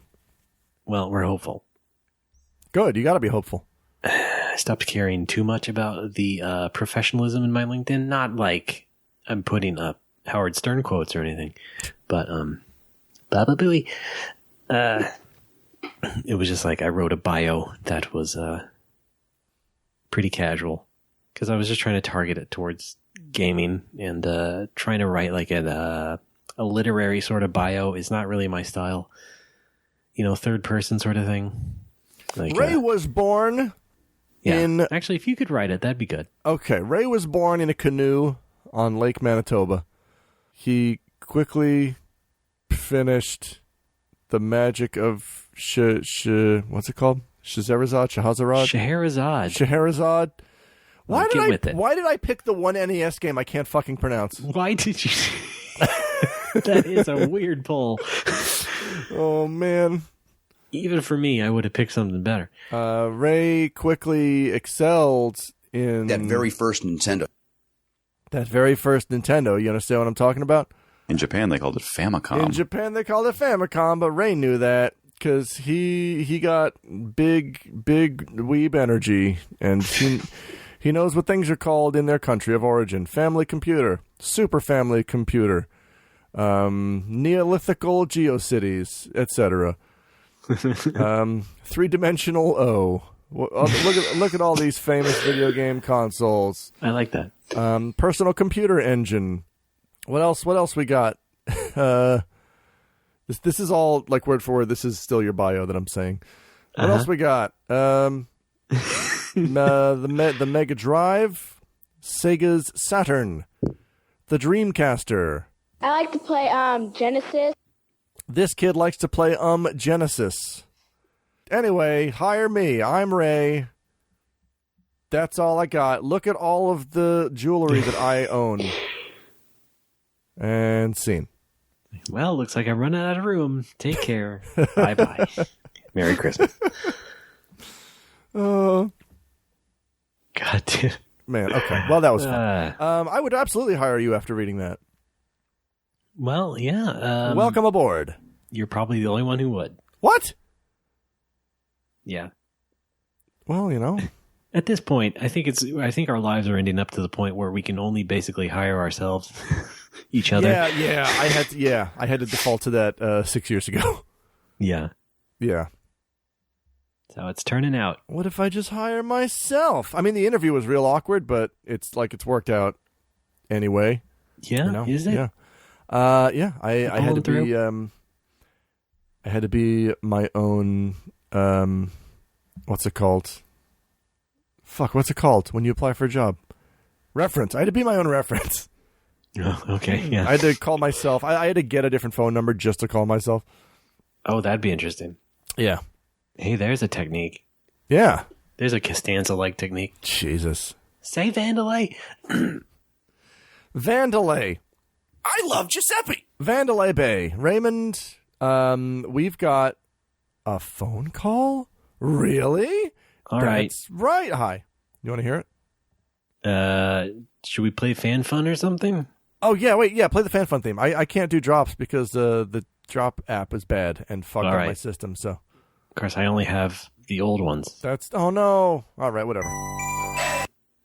Well, we're hopeful. Good. You got to be hopeful. I stopped caring too much about the professionalism in my LinkedIn. Not like I'm putting up Howard Stern quotes or anything, but it was just like I wrote a bio that was pretty casual because I was just trying to target it towards gaming and trying to write like a a literary sort of bio is not really my style. Third person sort of thing. Like, Ray was born in... Actually, if you could write it, that'd be good. Okay, Ray was born in a canoe on Lake Manitoba. He quickly finished the magic of what's it called? Scheherazade. Why did I pick the one NES game I can't fucking pronounce? Why did you? That is a weird pull. Oh man! Even for me, I would have picked something better. Ray quickly excelled in that very first Nintendo. You understand what I'm talking about? In Japan, they called it Famicom. But Ray knew that because he got big weeb energy, and he knows what things are called in their country of origin: family computer, super family computer, Neolithical GeoCities, etc. 3-dimensional O. Look at all these famous video game consoles. I like that. Personal computer engine. What else we got? This is all like word for word. This is still your bio that I'm saying. What else we got? The Mega Drive, Sega's Saturn, the Dreamcaster. I like to play Genesis. This kid likes to play Genesis. Anyway, hire me. I'm Ray. That's all I got. Look at all of the jewelry that I own. And scene. Well, looks like I'm running out of room. Take care. Bye-bye. Merry Christmas. God damn. Man, okay. Well, that was fun. I would absolutely hire you after reading that. Well, yeah. Welcome aboard. You're probably the only one who would. What? Yeah. Well, At this point, I think our lives are ending up to the point where we can only basically hire ourselves, each other. Yeah. I had to default to that 6 years ago. Yeah. Yeah. So it's turning out. What if I just hire myself? I mean, the interview was real awkward, but it's worked out anyway. Yeah. Is it? Yeah. I had to be. I had to be my own. What's it called? What's it called when you apply for a job? Reference. I had to be my own reference. Oh, okay. Yeah. I had to call myself. I had to get a different phone number just to call myself. Oh, that'd be interesting. Yeah. Hey, there's a technique. Yeah. There's a Costanza-like technique. Jesus. Say Vandalay. Vandalay. I love Giuseppe. Vandalay Bay. Raymond, we've got a phone call? Really? All right. That's right. Hi. You want to hear it? Should we play Fan Fun or something? Oh, yeah. Wait. Yeah, play the Fan Fun theme. I can't do drops because the drop app is bad and fucked up my system, so. Of course, I only have the old ones. Oh, no. All right, whatever.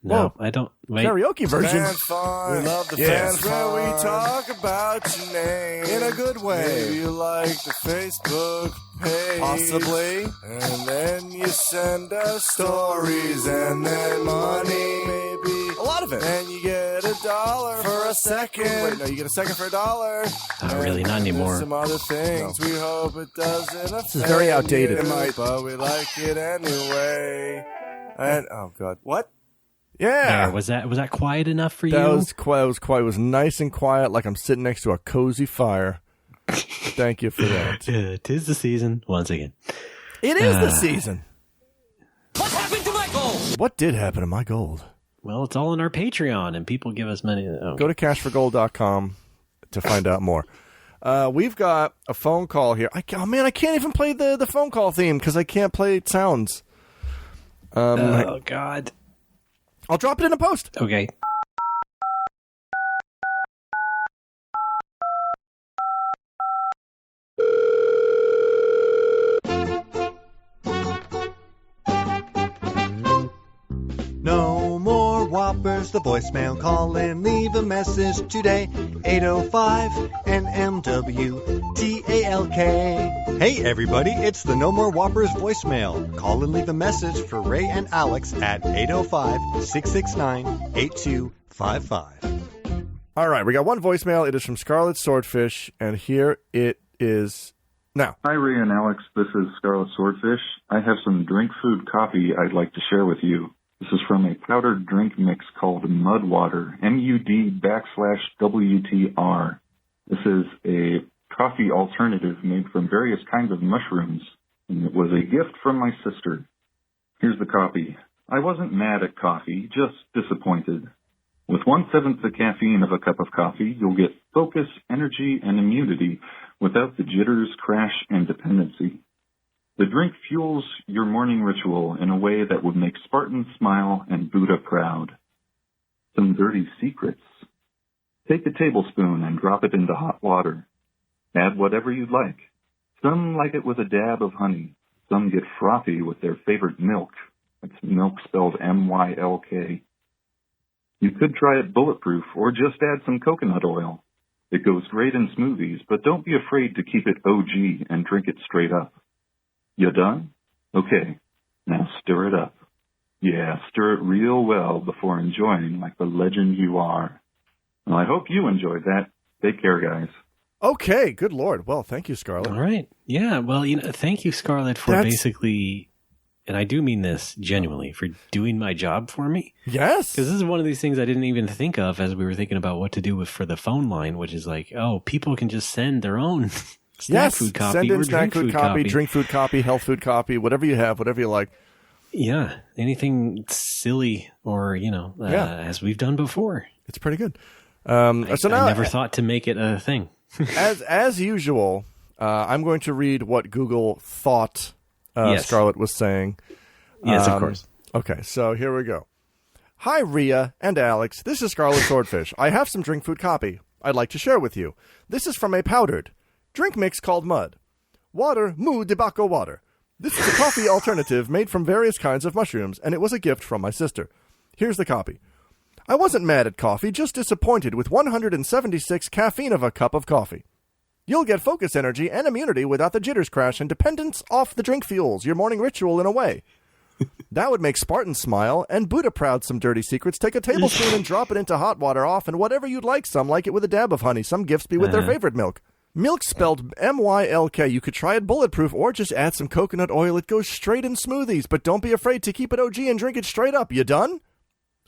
No, Whoa. I don't. Wait. Karaoke version. Fan fun. We love the fan fun. where we talk about your name in a good way. Maybe you like the Facebook page. Possibly. And then you send us stories and then money. Maybe. A lot of it. And you get $1 for a second. Wait, no, you get a second for $1. Not really, not anymore. Some other things. No. We hope it doesn't affect This is very outdated. But we like it anyway. And, oh, God. What? Yeah. There, was that quiet enough for you? That was quiet. It was quiet. It was nice and quiet, like I'm sitting next to a cozy fire. Thank you for that. 'Tis the season once again. It is the season. What happened to my gold? What did happen to my gold? Well, it's all on our Patreon, and people give us money. Okay. Go to cashforgold.com to find out more. We've got a phone call here. I can't even play the phone call theme because I can't play sounds. Oh, God. I'll drop it in a post. Okay. No more Whoppers, the voicemail. Call and leave a message today. 805-NMW-TALK. Hey everybody, it's the No More Whoppers voicemail. Call and leave a message for Ray and Alex at 805-669-8255. All right, we got one voicemail. It is from Scarlet Swordfish, and here it is now. Hi, Ray and Alex. This is Scarlet Swordfish. I have some drink food coffee I'd like to share with you. This is from a powdered drink mix called Mud Water, MUD_WTR. This is a coffee alternative made from various kinds of mushrooms, and it was a gift from my sister. Here's the copy. I wasn't mad at coffee, just disappointed. With 1/7 the caffeine of a cup of coffee, you'll get focus, energy, and immunity without the jitters, crash, and dependency. The drink fuels your morning ritual in a way that would make Spartan smile and Buddha proud. Some dirty secrets. Take a tablespoon and drop it into hot water. Add whatever you'd like. Some like it with a dab of honey. Some get frothy with their favorite milk. It's milk spelled MYLK. You could try it bulletproof or just add some coconut oil. It goes great in smoothies, but don't be afraid to keep it OG and drink it straight up. You done? Okay, now stir it up. Yeah, stir it real well before enjoying like the legend you are. Well, I hope you enjoyed that. Take care, guys. Okay, good Lord. Well, thank you, Scarlet. All right. Yeah, well, thank you, Scarlet, for basically, and I do mean this genuinely, for doing my job for me. Yes. Because this is one of these things I didn't even think of as we were thinking about what to do for the phone line, which is like, oh, people can just send their own snack food copy. Send in or snack food copy, drink food copy, health food copy, whatever you have, whatever you like. Yeah, anything silly or, as we've done before. It's pretty good. I never thought to make it a thing. as usual, I'm going to read what Google thought yes. Scarlet was saying. Yes, of course. Okay, so here we go. Hi, Rhea and Alex. This is Scarlet Swordfish. I have some drink food copy I'd like to share with you. This is from a powdered drink mix called Mud. Water, Mu Debaco water. This is a coffee alternative made from various kinds of mushrooms, and it was a gift from my sister. Here's the copy. I wasn't mad at coffee, just disappointed with 176 caffeine of a cup of coffee. You'll get focus, energy, and immunity without the jitters, crash, and dependence off the drink fuels, your morning ritual in a way. That would make Spartan smile and Buddha proud. Some dirty secrets. Take a tablespoon and drop it into hot water off, and whatever you'd like, some like it with a dab of honey. Some gifts be with their favorite milk. Milk spelled MYLK. You could try it bulletproof or just add some coconut oil. It goes straight in smoothies, but don't be afraid to keep it OG and drink it straight up. You done?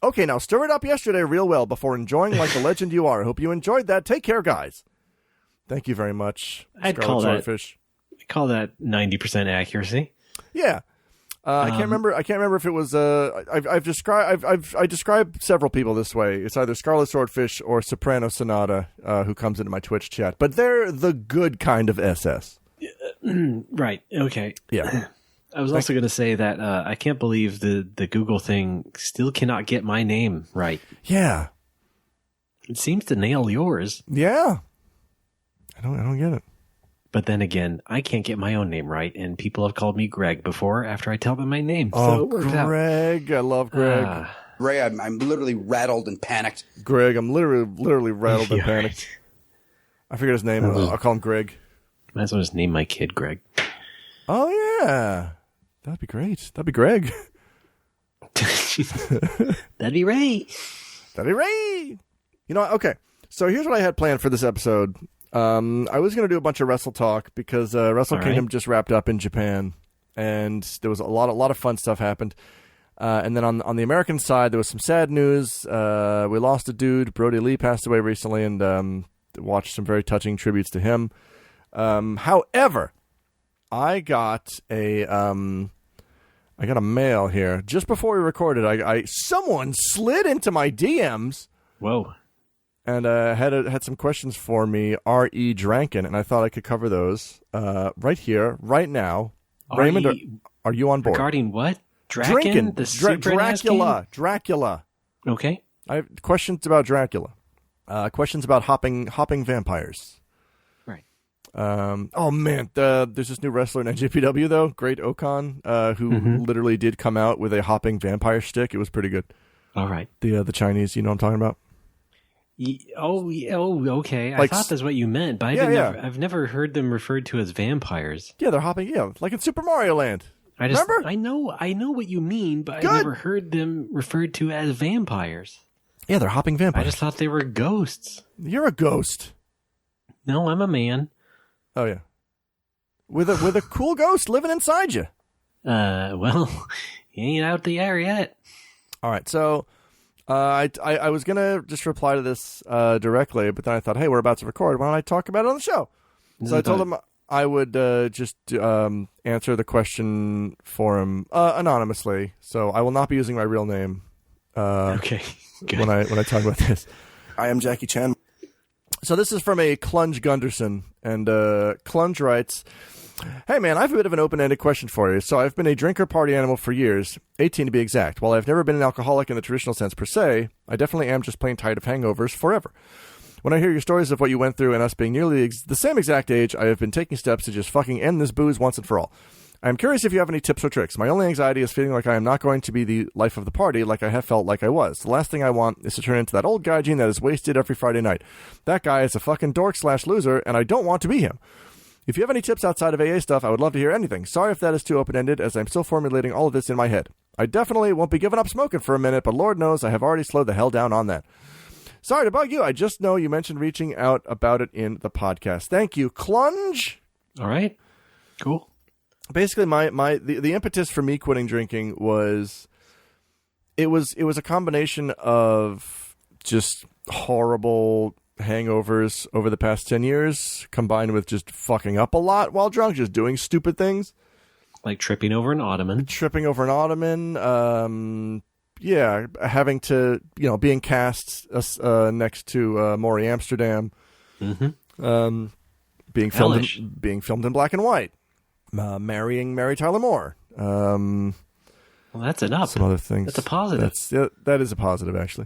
Okay, now stir it up yesterday real well before enjoying like the legend you are. I hope you enjoyed that. Take care, guys. Thank you very much, I'd call that 90% accuracy. Yeah. I can't remember if it was. I describe several people this way. It's either Scarlet Swordfish or Soprano Sonata, who comes into my Twitch chat. But they're the good kind of SS. Right. Okay. Yeah. I was also going to say that I can't believe the Google thing still cannot get my name right. Yeah. It seems to nail yours. Yeah. I don't get it. But then again, I can't get my own name right, and people have called me Greg before after I tell them my name. Oh, so Greg. I love Greg. Ray, I'm literally rattled and panicked. Greg, I'm literally rattled and panicked. I forget his name. I'll call him Greg. Might as well just name my kid Greg. Oh, yeah. That'd be great. That'd be Greg. That'd be Ray. That'd be Ray. Okay. So here's what I had planned for this episode. I was going to do a bunch of Wrestle Talk because Wrestle Kingdom just wrapped up in Japan, and there was a lot of fun stuff happened. And then on the American side, there was some sad news. We lost a dude. Brody Lee passed away recently, and watched some very touching tributes to him. However, I got a mail here just before we recorded. Someone slid into my DMs. Whoa. And had some questions for me, R.E. Drankin, and I thought I could cover those right here, right now. Raymond, are you on board? Regarding what? Drankin? Dracula. Okay. I have questions about Dracula. Questions about hopping vampires. Right. Oh, man. There's this new wrestler in NJPW, though, Great Okan, who literally did come out with a hopping vampire stick. It was pretty good. All right. The Chinese, you know what I'm talking about? Okay. I thought that's what you meant, but I've never heard them referred to as vampires. Yeah, they're hopping. Yeah, like in Super Mario Land. Remember? I know what you mean, but I never heard them referred to as vampires. Yeah, they're hopping vampires. I just thought they were ghosts. You're a ghost. No, I'm a man. Oh yeah, with a cool ghost living inside you. Well, he ain't out the air yet. All right, so I was gonna just reply to this directly, but then I thought, hey, we're about to record. Why don't I talk about it on the show? So I told him I would just answer the question for him anonymously. So I will not be using my real name. Okay. Good. When I talk about this, I am Jackie Chan. So this is from a Clunge Gunderson, and Clunge writes, "Hey man, I have a bit of an open-ended question for you. So I've been a drinker party animal for years, 18 to be exact. While I've never been an alcoholic in the traditional sense per se, I definitely am just plain tired of hangovers forever. When I hear your stories of what you went through and us being nearly the same exact age, I have been taking steps to just fucking end this booze once and for all. I'm curious if you have any tips or tricks. My only anxiety is feeling like I am not going to be the life of the party like I have felt like I was. The last thing I want is to turn into that old gaijin that is wasted every Friday night. That guy is a fucking dork/loser, and I don't want to be him. If you have any tips outside of AA stuff, I would love to hear anything. Sorry if that is too open-ended, as I'm still formulating all of this in my head. I definitely won't be giving up smoking for a minute, but Lord knows I have already slowed the hell down on that. Sorry to bug you. I just know you mentioned reaching out about it in the podcast. Thank you, Clunge." All right. Cool. Basically, the impetus for me quitting drinking was it was a combination of just horrible hangovers over the past 10 years combined with just fucking up a lot while drunk, just doing stupid things. Like tripping over an ottoman. Yeah, having to, being cast next to Maury Amsterdam. Mm-hmm. Being filmed in black and white. Marrying Mary Tyler Moore. Well, that's an up. Some other things. That's a positive. That is a positive, actually.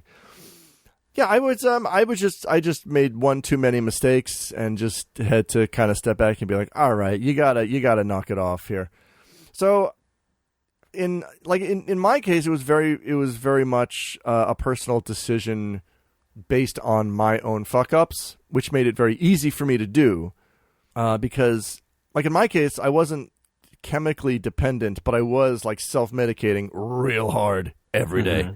Yeah, I just made one too many mistakes and just had to kind of step back and be like, all right, you gotta knock it off here. So, in my case, it was very much a personal decision based on my own fuck ups, which made it very easy for me to do, because. Like in my case, I wasn't chemically dependent, but I was like self-medicating real hard every day. Mm-hmm.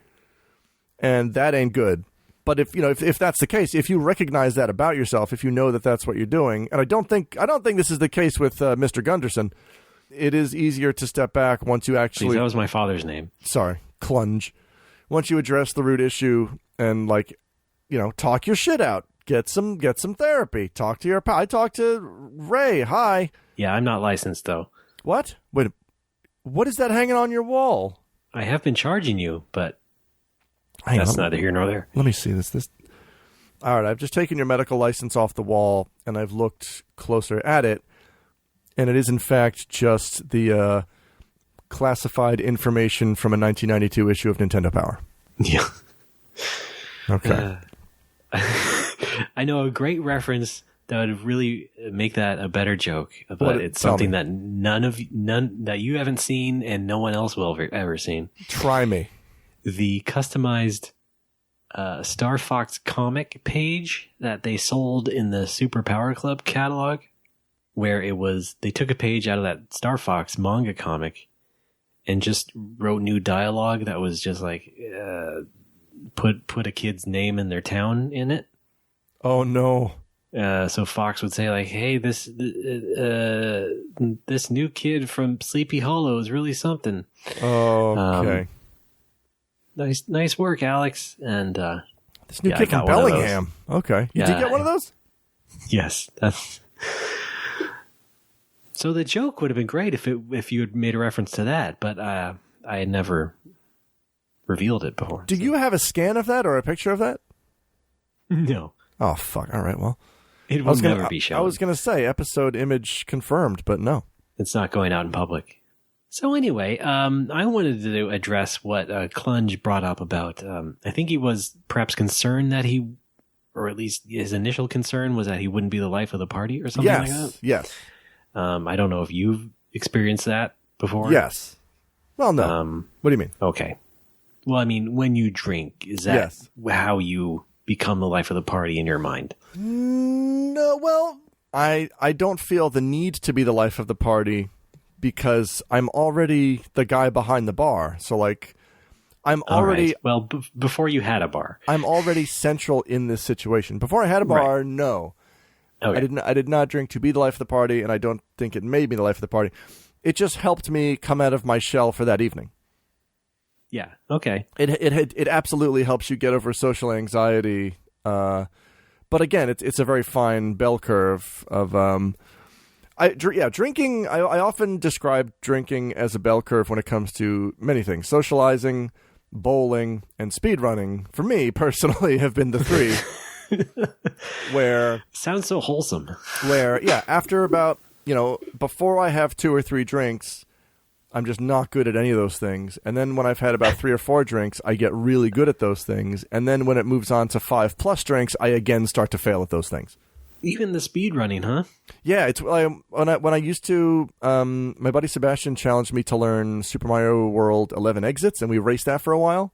And that ain't good. But if that's the case, if you recognize that about yourself, if you know that that's what you're doing, and I don't think this is the case with Mr. Gunderson, it is easier to step back once you actually. Please, that was my father's name. Sorry, Clunge. Once you address the root issue and talk your shit out. Get some therapy. Talk to your pal. I talked to Ray. Hi. Yeah, I'm not licensed, though. What? Wait, what is that hanging on your wall? I have been charging you, but that's neither here nor there. Let me see this. All right, I've just taken your medical license off the wall, and I've looked closer at it, and it is, in fact, just the classified information from a 1992 issue of Nintendo Power. Yeah. Okay. I know a great reference that would really make that a better joke, but it's something that none that you haven't seen and no one else will have ever seen. Try me. The customized Star Fox comic page that they sold in the Super Power Club catalog, where they took a page out of that Star Fox manga comic and just wrote new dialogue that was just like put a kid's name in their town in it. Oh no. So Fox would say like, "Hey, this new kid from Sleepy Hollow is really something." Oh, okay. Nice work, Alex. And this new kid from Bellingham. Okay, did you get one of those? Yes. So the joke would have been great if you had made a reference to that, but I had never revealed it before. Do you have a scan of that or a picture of that? No. Oh fuck! All right, well. It will never be shown. I was going to say episode image confirmed, but no. It's not going out in public. So anyway, I wanted to address what Clunge brought up about, I think he was perhaps concerned that or at least his initial concern was that he wouldn't be the life of the party or something like that. Yes. I don't know if you've experienced that before. Yes. Well, no. What do you mean? Okay. Well, I mean, when you drink, is that how you become the life of the party in your mind? No, well, I don't feel the need to be the life of the party because I'm already the guy behind the bar. So, like, I'm already before you had a bar. I'm already central in this situation. Before I had a bar, no. Okay. I did not drink to be the life of the party, and I don't think it made me the life of the party. It just helped me come out of my shell for that evening. Yeah. Okay. It absolutely helps you get over social anxiety. But again, it's a very fine bell curve of drinking. I often describe drinking as a bell curve when it comes to many things. Socializing, bowling, and speedrunning, for me personally, have been the three. Where sounds so wholesome. Where after about before I have 2 or 3 drinks, I'm just not good at any of those things. And then when I've had about 3 or 4 drinks, I get really good at those things. And then when it moves on to 5+ drinks, I again start to fail at those things. Even the speed running, huh? Yeah, it's when I used to. My buddy Sebastian challenged me to learn Super Mario World 11 exits, and we raced that for a while.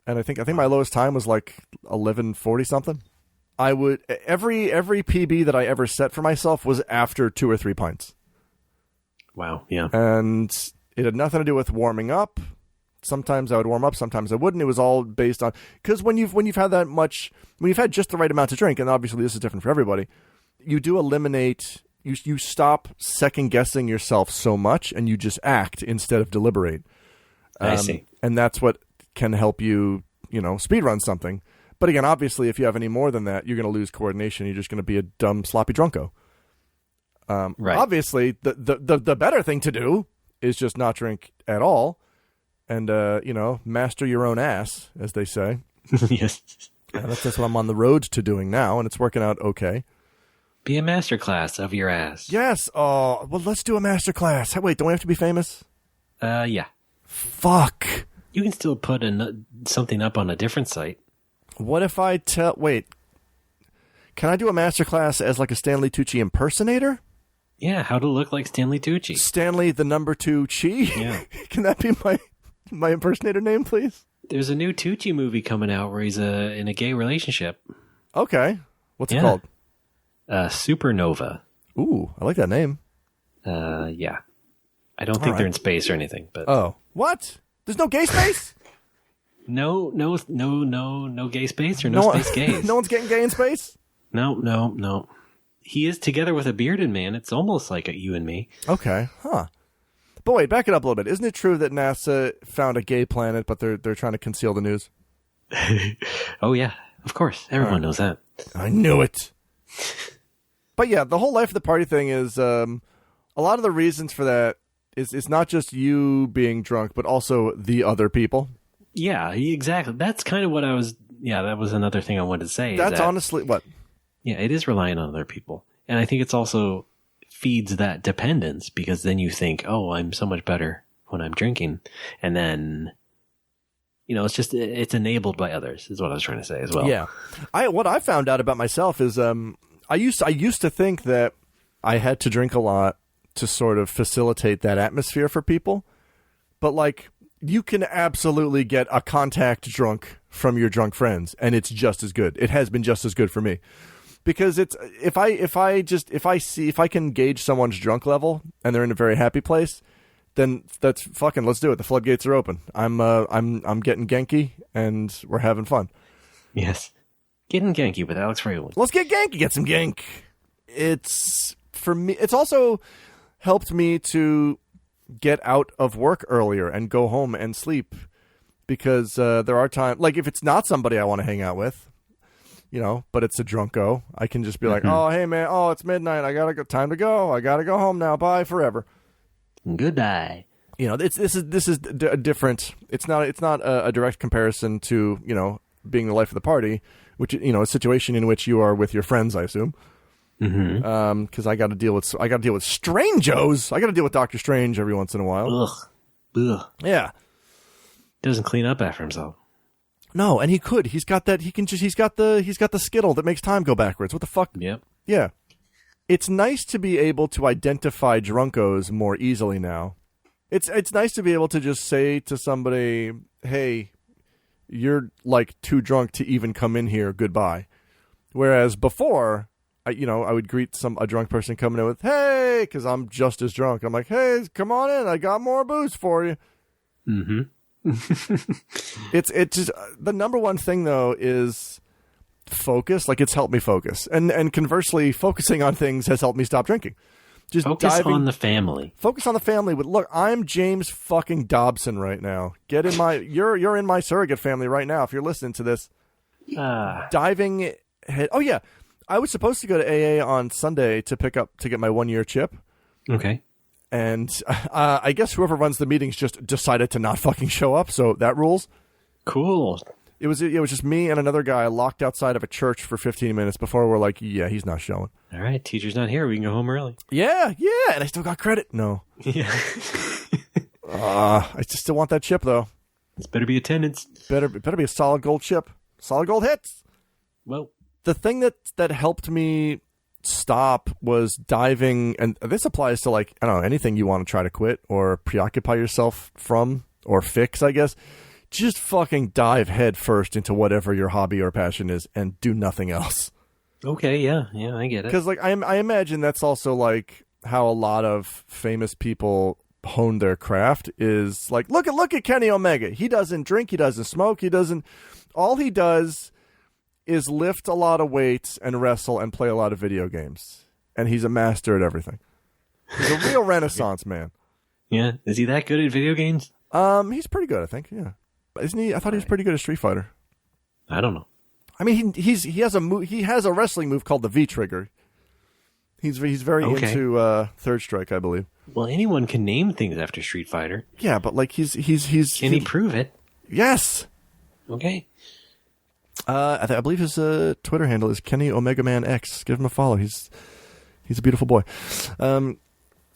And I think my lowest time was like 11:40 something. I would every PB that I ever set for myself was after 2 or 3 pints. Wow, yeah. And it had nothing to do with warming up. Sometimes I would warm up, sometimes I wouldn't. It was all based on because when you've had that much, when you've had just the right amount to drink, and obviously this is different for everybody, you do eliminate. You stop second guessing yourself so much, and you just act instead of deliberate. I see, and that's what can help you, speed run something. But again, obviously, if you have any more than that, you're going to lose coordination. You're just going to be a dumb, sloppy drunko. Right. Obviously, the better thing to do is just not drink at all, and master your own ass, as they say. Yes, that's what I'm on the road to doing now, and it's working out okay. Be a masterclass of your ass. Yes. Oh, well, let's do a masterclass. Wait, don't we have to be famous? Yeah. Fuck. You can still put something up on a different site. What if I wait, can I do a masterclass as like a Stanley Tucci impersonator? Yeah, how to look like Stanley Tucci. Stanley the number 2 Chi? Yeah. Can that be my impersonator name, please? There's a new Tucci movie coming out where he's in a gay relationship. Okay. What's it called? Supernova. Ooh, I like that name. Yeah. I don't think they're in space or anything, but... Oh. What? There's no gay space? No gay space or no space gays. No one's getting gay in space? No. He is together with a bearded man. It's almost like you and me. Okay, huh. But wait, back it up a little bit. Isn't it true that NASA found a gay planet, but they're trying to conceal the news? Oh, yeah. Of course. Everyone knows that. I knew it. But yeah, the whole life of the party thing is a lot of the reasons for that is not just you being drunk, but also the other people. Yeah, exactly. That's kind of what I was... Yeah, that was another thing I wanted to say. That's honestly... What? Yeah, it is relying on other people. And I think it's also feeds that dependence because then you think, oh, I'm so much better when I'm drinking. And then, it's enabled by others is what I was trying to say as well. Yeah. What I found out about myself is I used to think that I had to drink a lot to sort of facilitate that atmosphere for people. But like, you can absolutely get a contact drunk from your drunk friends, and it's just as good. It has been just as good for me. Because it's if I can gauge someone's drunk level and they're in a very happy place, then that's fucking let's do it. The floodgates are open. I'm getting Genki and we're having fun. Yes, getting Genki with Alex Rayland. Let's get Genki. Get some Genk. It's for me. It's also helped me to get out of work earlier and go home and sleep because there are times like if it's not somebody I want to hang out with. But it's a drunko. I can just be like, oh, hey, man, it's midnight. I got to go. Time to go. I got to go home now. Bye forever. Goodbye. This is a different. It's not a direct comparison to, being the life of the party, which, a situation in which you are with your friends, I assume. Mm-hmm. Because I got to deal with Strangos. I got to deal with Doctor Strange every once in a while. Ugh. Yeah. Doesn't clean up after himself. No, and he could. He's got that. He's got the skittle that makes time go backwards. What the fuck? Yep. Yeah. It's nice to be able to identify drunkos more easily now. It's nice to be able to just say to somebody, "Hey, you're like too drunk to even come in here. Goodbye." Whereas before, I would greet a drunk person coming in with, "Hey," because I'm just as drunk. I'm like, "Hey, come on in. I got more booze for you." Mm-hmm. It's just the number one thing though is focus. Like, it's helped me focus, and conversely, focusing on things has helped me stop drinking. Just focus on the family. Focus on the family. But look, I'm James fucking Dobson right now. Get in my you're in my surrogate family right now. If you're listening to this, diving head. Oh yeah, I was supposed to go to AA on Sunday to get my 1-year chip. Okay. And I guess whoever runs the meetings just decided to not fucking show up, so that rules. Cool. It was just me and another guy locked outside of a church for 15 minutes before we're like, yeah, he's not showing. All right, teacher's not here. We can go home early. Yeah, and I still got credit. No. Yeah. I just still want that chip, though. It's better be attendance. Better be a solid gold chip. Solid gold hits. Well, the thing that helped me stop was diving, and this applies to, like, I don't know, anything you want to try to quit or preoccupy yourself from or fix, I guess. Just fucking dive head first into whatever your hobby or passion is and do nothing else. Okay, yeah, I get it. Because, like, I imagine that's also, like, how a lot of famous people hone their craft is, like, look at Kenny Omega. He doesn't drink, he doesn't smoke, all he does is lift a lot of weights and wrestle and play a lot of video games. And he's a master at everything. He's a real Renaissance man. Yeah, is he that good at video games? He's pretty good, I think, yeah. Isn't he? I thought he was pretty good at Street Fighter. I don't know. I mean, he has a wrestling move called the V trigger. He's very into Third Strike, I believe. Well, anyone can name things after Street Fighter. Yeah, but like he's can he prove it? Yes. Okay. I believe his Twitter handle is Kenny Omega Man X. Give him a follow. He's a beautiful boy.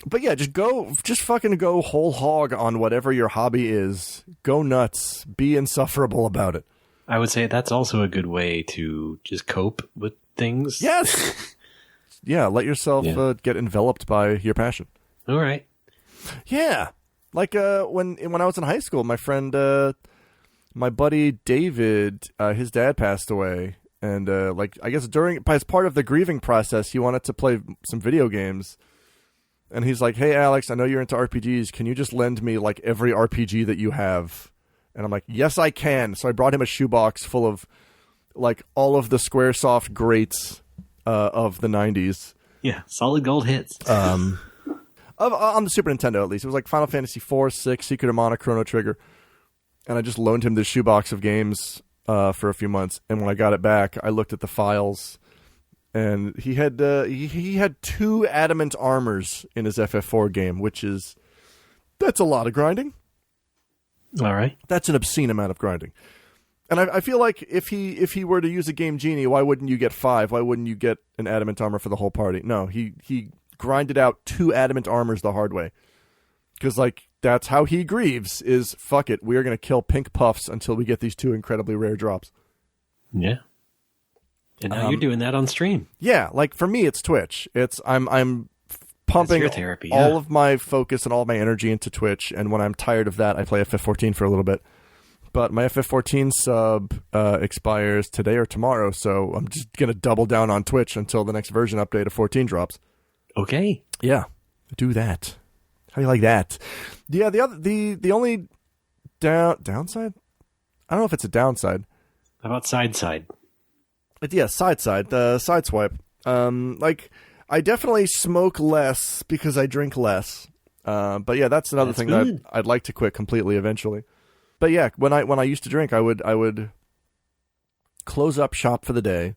But yeah, just fucking go whole hog on whatever your hobby is. Go nuts. Be insufferable about it. I would say that's also a good way to just cope with things. Yes. Yeah, let yourself get enveloped by your passion. All right. Yeah. Like when I was in high school, my friend, my buddy David, his dad passed away. And I guess as part of the grieving process, he wanted to play some video games. And he's like, hey, Alex, I know you're into RPGs. Can you just lend me like every RPG that you have? And I'm like, yes, I can. So I brought him a shoebox full of like all of the Squaresoft greats of the 90s. Yeah, solid gold hits. On the Super Nintendo, at least. It was like Final Fantasy 4, 6, Secret of Mana, Chrono Trigger. And I just loaned him this shoebox of games for a few months. And when I got it back, I looked at the files. And he had 2 adamant armors in his FF4 game, that's a lot of grinding. All right. That's an obscene amount of grinding. And I feel like if he were to use a Game Genie, why wouldn't you get 5? Why wouldn't you get an adamant armor for the whole party? No, he grinded out 2 adamant armors the hard way. Because, like, that's how he grieves, is, fuck it, we are going to kill pink puffs until we get these 2 incredibly rare drops. Yeah. And now you're doing that on stream. Yeah, like for me, it's Twitch. I'm pumping your therapy, all of my focus and all of my energy into Twitch. And when I'm tired of that, I play FF14 for a little bit. But my FF14 sub expires today or tomorrow, so I'm just gonna double down on Twitch until the next version update of 14 drops. Okay. Yeah, do that. How do you like that? Yeah, the only downside. I don't know if it's a downside. How about side? Yeah, side, side swipe. Like, I definitely smoke less because I drink less. But yeah, that's another thing that I'd like to quit completely eventually. But yeah, when I used to drink, I would close up shop for the day,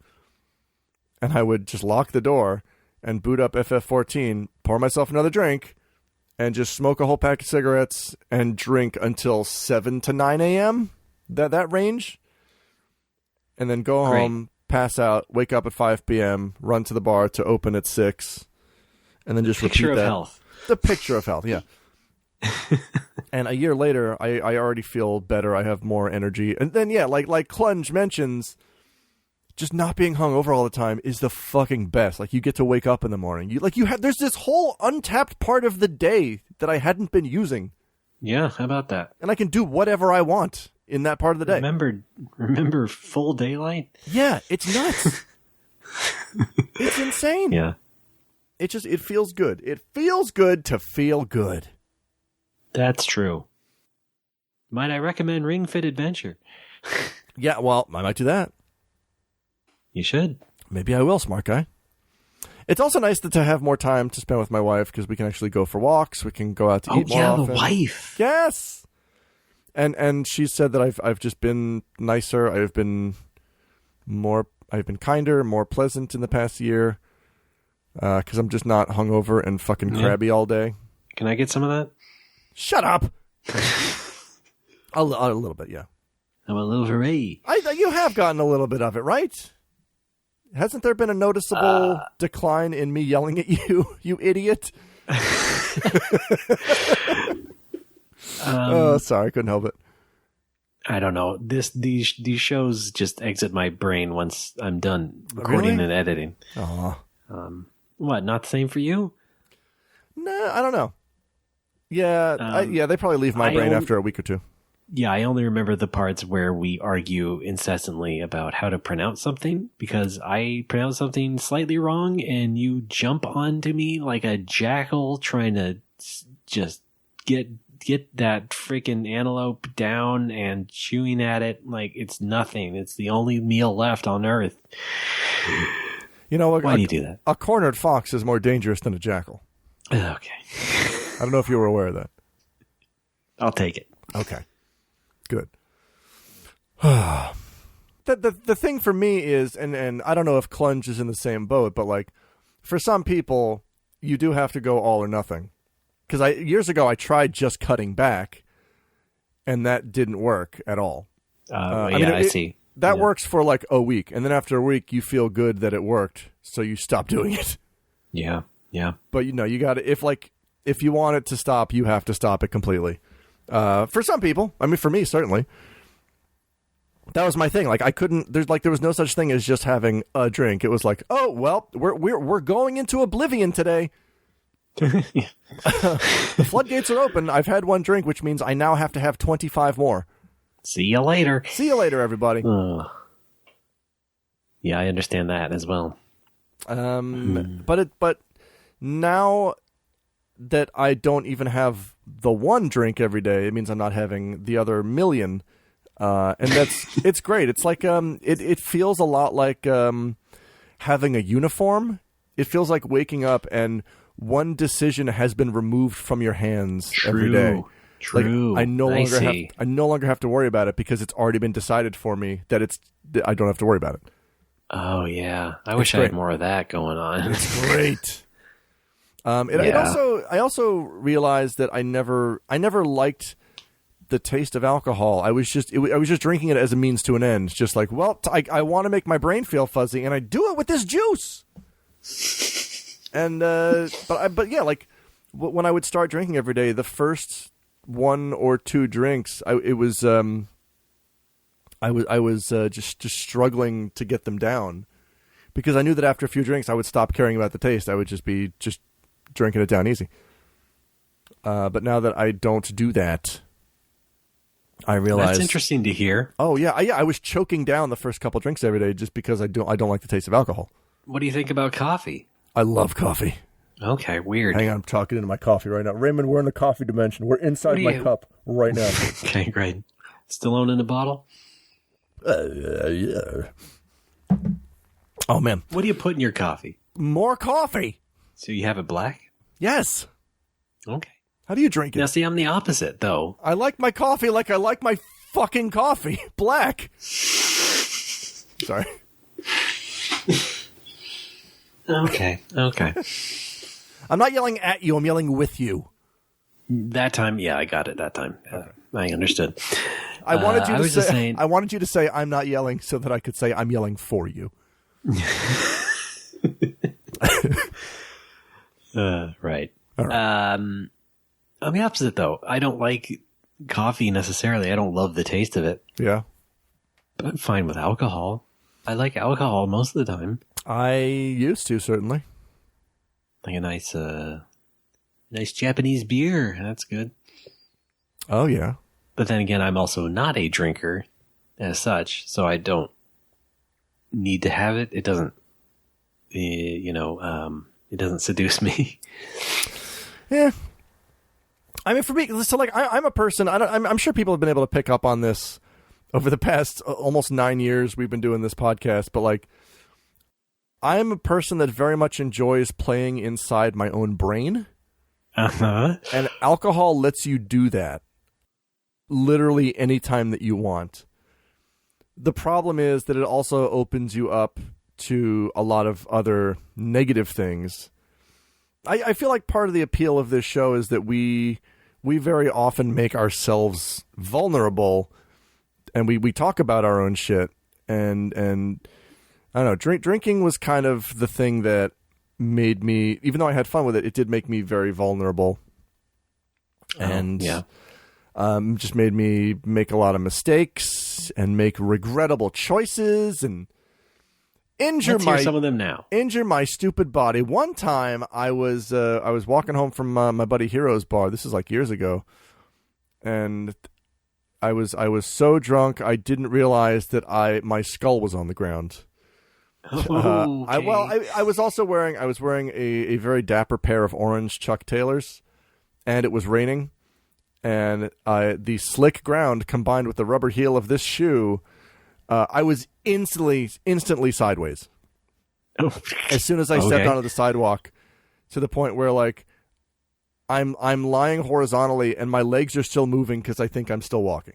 and I would just lock the door and boot up FF14, pour myself another drink, and just smoke a whole pack of cigarettes and drink until 7 to 9 a.m. That range, and then go home. Pass out, wake up at 5 p.m., run to the bar to open at 6, and then just repeat that. Picture of health. The picture of health, yeah. And a year later, I already feel better. I have more energy. And then, yeah, like Clunge mentions, just not being hungover all the time is the fucking best. Like, you get to wake up in the morning. There's this whole untapped part of the day that I hadn't been using. Yeah, how about that? And I can do whatever I want in that part of the day. Remember full daylight? Yeah, it's nuts. It's insane. Yeah. It feels good. It feels good to feel good. That's true. Might I recommend Ring Fit Adventure? Yeah, well, I might do that. You should. Maybe I will, smart guy. It's also nice to have more time to spend with my wife because we can actually go for walks. We can go out to eat more often. The wife. Yes. And she said that I've just been nicer. I've been kinder, more pleasant in the past year because I'm just not hungover and fucking crabby all day. Can I get some of that? Shut up. a little bit, yeah. I'm a little hooray. You have gotten a little bit of it, right? Hasn't there been a noticeable decline in me yelling at you, you idiot? Sorry, couldn't help it. I don't know. These shows just exit my brain once I'm done recording and editing. What? Not the same for you? No, I don't know. Yeah, they probably leave my brain after a week or two. Yeah, I only remember the parts where we argue incessantly about how to pronounce something because I pronounce something slightly wrong and you jump onto me like a jackal trying to just get that freaking antelope down and chewing at it like it's nothing. It's the only meal left on earth. You know what? Why do you do that? A cornered fox is more dangerous than a jackal. Okay. I don't know if you were aware of that. I'll take it. Okay. Good. The thing for me is, and I don't know if Clunge is in the same boat, but like for some people, you do have to go all or nothing. Because years ago I tried just cutting back, and that didn't work at all. I see. That works for like a week, and then after a week you feel good that it worked, so you stop doing it. Yeah. But you got to if you want it to stop, you have to stop it completely. For some people, I mean, for me, certainly, that was my thing. Like, I couldn't. There was no such thing as just having a drink. It was like, oh well, we're going into oblivion today. The floodgates are open. I've had one drink, which means I now have to have 25 more. See you later. See you later, everybody. Yeah, I understand that as well. But now that I don't even have the one drink every day, it means I'm not having the other million, and it's great. It's like it feels a lot like having a uniform. It feels like waking up and one decision has been removed from your hands every day. True. Like, I no longer have to worry about it because it's already been decided for me that I don't have to worry about it. Oh yeah, I wish I had more of that going on. It's great. I also realized that I never liked the taste of alcohol. I was just drinking it as a means to an end. Just like, well, I want to make my brain feel fuzzy, and I do it with this juice. And but yeah, like when I would start drinking every day, the first one or two drinks, I was just struggling to get them down because I knew that after a few drinks, I would stop caring about the taste. I would just be drinking it down easy. But now that I don't do that, I realize that's interesting to hear. Oh yeah, I was choking down the first couple drinks every day just because I don't like the taste of alcohol. What do you think about coffee? I love coffee. Okay, weird. Hang on, I'm talking into my coffee right now. Raymond, we're in the coffee dimension. We're inside my cup right now. Okay, great. Still owning the bottle? Yeah. Oh man, what do you put in your coffee? More coffee. So you have it black? Yes. Okay. How do you drink it? Now, see, I'm the opposite, though. I like my coffee like I like my fucking coffee. Black. Sorry. Okay. I'm not yelling at you. I'm yelling with you. That time, yeah, I got it that time. I understood. I wanted you to say I'm not yelling so that I could say I'm yelling for you. Right. I'm the opposite, though. I don't like coffee necessarily. I don't love the taste of it. Yeah. But I'm fine with alcohol. I like alcohol most of the time. I used to, certainly. Like a nice Japanese beer. That's good. Oh, yeah. But then again, I'm also not a drinker as such, so I don't need to have it. It doesn't, it doesn't seduce me. Yeah. I mean, for me, so like I'm a person. I'm sure people have been able to pick up on this over the past almost 9 years we've been doing this podcast. But like, I'm a person that very much enjoys playing inside my own brain. And alcohol lets you do that literally anytime that you want. The problem is that it also opens you up to a lot of other negative things. I feel like part of the appeal of this show is that we very often make ourselves vulnerable, and we talk about our own shit. And I don't know, drinking was kind of the thing that made me, even though I had fun with it, it did make me very vulnerable. And just made me make a lot of mistakes and make regrettable choices and injure some of them now. Injure my stupid body. One time I was walking home from my buddy Hero's bar. This is like years ago, and I was so drunk I didn't realize that my skull was on the ground. Okay. I was also wearing a very dapper pair of orange Chuck Taylors, and it was raining, and the slick ground combined with the rubber heel of this shoe, I was instantly sideways. As soon as I stepped onto the sidewalk, to the point where like I'm lying horizontally and my legs are still moving because I think I'm still walking.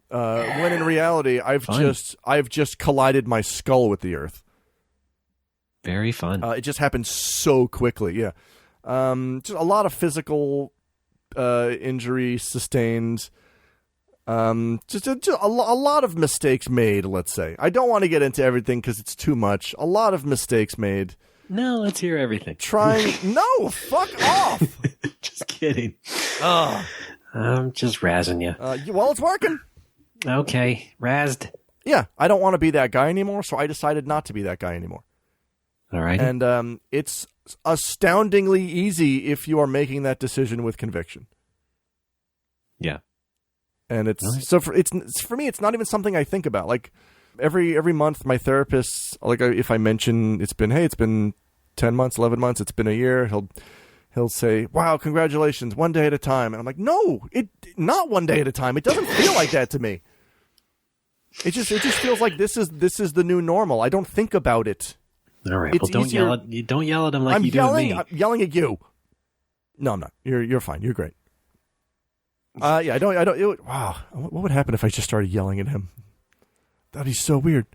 When in reality, I've just collided my skull with the earth. Very fun. It just happened so quickly. Yeah, just a lot of physical injury sustained. Just a lot of mistakes made. Let's say I don't want to get into everything because it's too much. A lot of mistakes made. No, let's hear everything. No, fuck off. Just kidding. I'm just razzing you. Well, it's working. Okay, razzed. Yeah, I don't want to be that guy anymore, so I decided not to be that guy anymore. All right. And it's astoundingly easy if you are making that decision with conviction. Yeah. And it's so for me, it's not even something I think about. Like every month, my therapist, like if I mention it's been 10 months, 11 months, it's been a year, he'll say, "Wow, congratulations, one day at a time." And I'm like, "No, not one day at a time. It doesn't feel like that to me. It just feels like this is the new normal. I don't think about it." All right. Well, don't yell at him like you do at me. I'm yelling at you. No, I'm not. You're fine. You're great. I don't. Wow. What would happen if I just started yelling at him? That'd be so weird.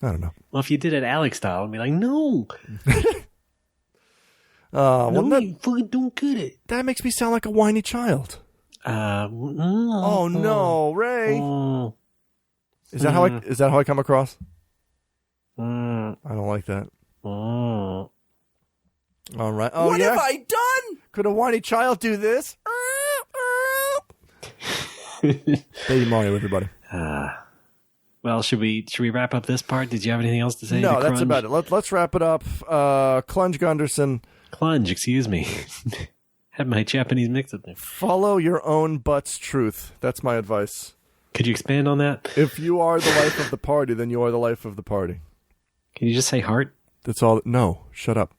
I don't know. Well, if you did it Alex style, I'd be like, no. You fucking don't get it. That makes me sound like a whiny child. Oh no, Ray. Is that how I come across? I don't like that. All right. Oh, what have I done? Could a whiny child do this? Baby Mario, everybody. Well, should we wrap up this part? Did you have anything else to say? No, that's about it. Let's wrap it up. Clunge Gunderson. Clunge, excuse me. Had my Japanese mix up there. Follow your own butt's truth. That's my advice. Could you expand on that? If you are the life of the party, then you are the life of the party. Can you just say heart? That's all. No, shut up.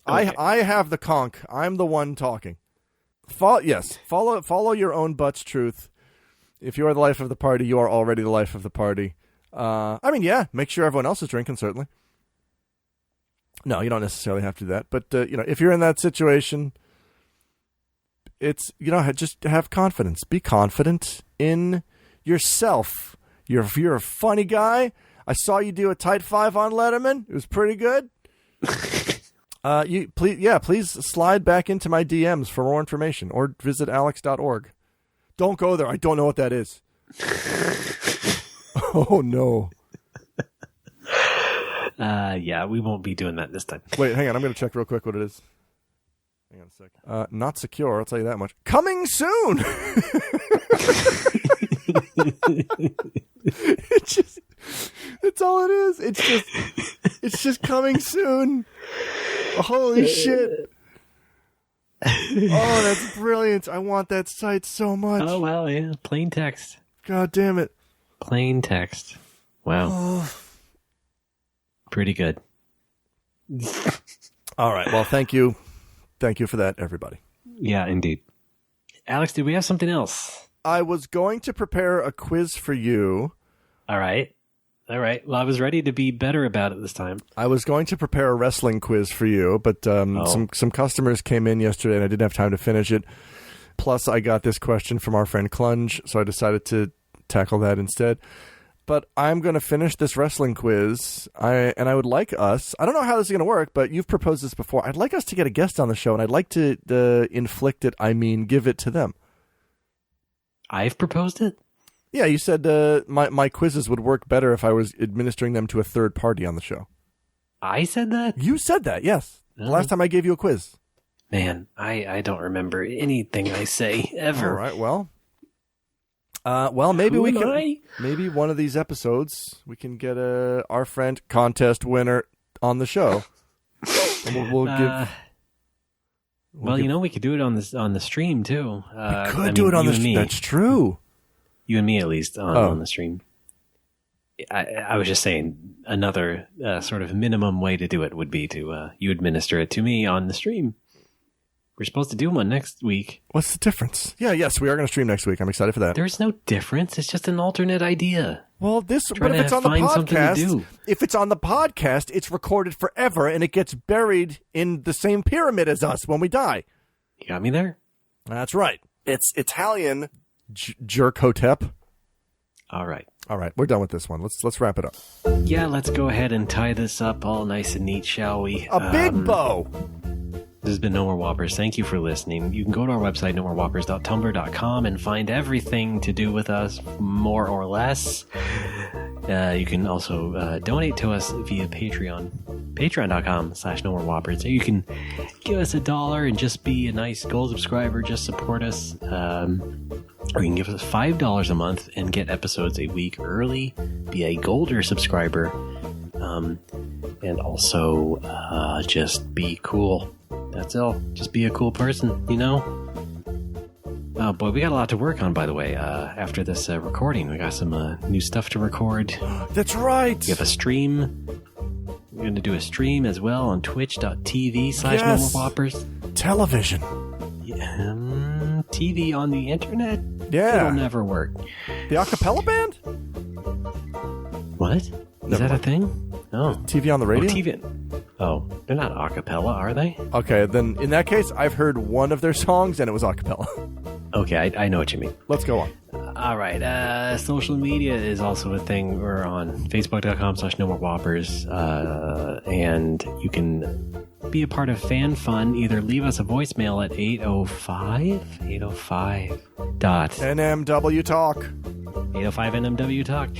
Okay. I have the conch. I'm the one talking. Follow your own butt's truth. If you are the life of the party, you are already the life of the party. Make sure everyone else is drinking, certainly. No, you don't necessarily have to do that. But, if you're in that situation, it's, just have confidence. Be confident in yourself. If you're a funny guy, I saw you do a tight 5 on Letterman. It was pretty good. Please slide back into my DMs for more information or visit alex.org. Don't go there. I don't know what that is. Oh, no. We won't be doing that this time. Wait, hang on. I'm going to check real quick what it is. Hang on a sec. Not secure. I'll tell you that much. Coming soon. It's all it is. It's just coming soon. Holy shit. Oh, that's brilliant. I want that site so much. Oh, well, yeah. Plain text. God damn it. Plain text. Wow. Oh. Pretty good. All right. Well, thank you. Thank you for that, everybody. Yeah, indeed. Alex, did we have something else? I was going to prepare a quiz for you. All right. Well, I was ready to be better about it this time. I was going to prepare a wrestling quiz for you, but some customers came in yesterday and I didn't have time to finish it. Plus, I got this question from our friend Clunge, so I decided to tackle that instead. But I'm going to finish this wrestling quiz, and I would like us, I don't know how this is going to work, but you've proposed this before. I'd like us to get a guest on the show, and I'd like to give it to them. I've proposed it? Yeah, you said my quizzes would work better if I was administering them to a third party on the show. I said that? You said that, yes. The last time I gave you a quiz. Man, I don't remember anything I say ever. All right, maybe maybe one of these episodes we can get our friend contest winner on the show. And we'll give. We could do it on the stream too. We could do it on the stream. That's true. You and me, at least, on the stream. I was just saying another sort of minimum way to do it would be to you administer it to me on the stream. We're supposed to do one next week. What's the difference? Yes, we are going to stream next week. I'm excited for that. There's no difference. It's just an alternate idea. Well, but if it's on the podcast, it's recorded forever and it gets buried in the same pyramid as us when we die. You got me there? That's right. It's Italian jerk hotep. All right. We're done with this one. Let's wrap it up. Yeah, let's go ahead and tie this up all nice and neat, shall we? A big bow. This has been No More Whoppers. Thank you for listening. You can go to our website, nomorewhoppers.tumblr.com, and find everything to do with us, more or less. You can also donate to us via Patreon. Patreon.com/nomorewhoppers. You can give us $1 and just be a nice gold subscriber. Just support us. Or you can give us $5 a month and get episodes a week early. Be a golder subscriber. And also just be cool. That's all. Just be a cool person, you know? Oh boy, we got a lot to work on, by the way. After this recording, we got some new stuff to record. That's right. We have a stream. We're going to do a stream as well on twitch.tv/NoMoreWhoppers. Television. Yeah, TV on the internet? Yeah. It'll never work. The acapella band? What? Is that a thing? Oh. TV on the radio? Oh, they're not a cappella, are they? Okay, then in that case, I've heard one of their songs and it was a cappella. Okay, I know what you mean. Let's go on. All right. Social media is also a thing. We're on Facebook.com/NoMoreWhoppers. And you can be a part of Fan Fun. Either leave us a voicemail at 805 NMW Talk. 805 NMW Talk.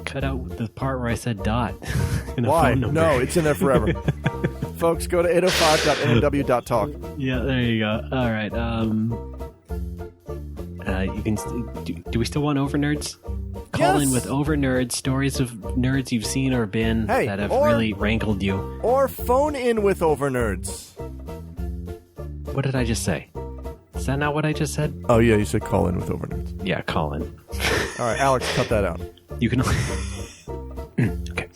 Cut out the part where I said dot. Why? No, it's in there forever. Folks, go to 805.nmw.talk. Yeah, there you go. All right. You can. Do we still want over nerds? Call in with over nerds, stories of nerds you've seen or been that have really rankled you. Or phone in with over nerds. What did I just say? Is that not what I just said? Oh, yeah, you said call in with over nerds. Yeah, call in. All right, Alex, cut that out. You can. Okay.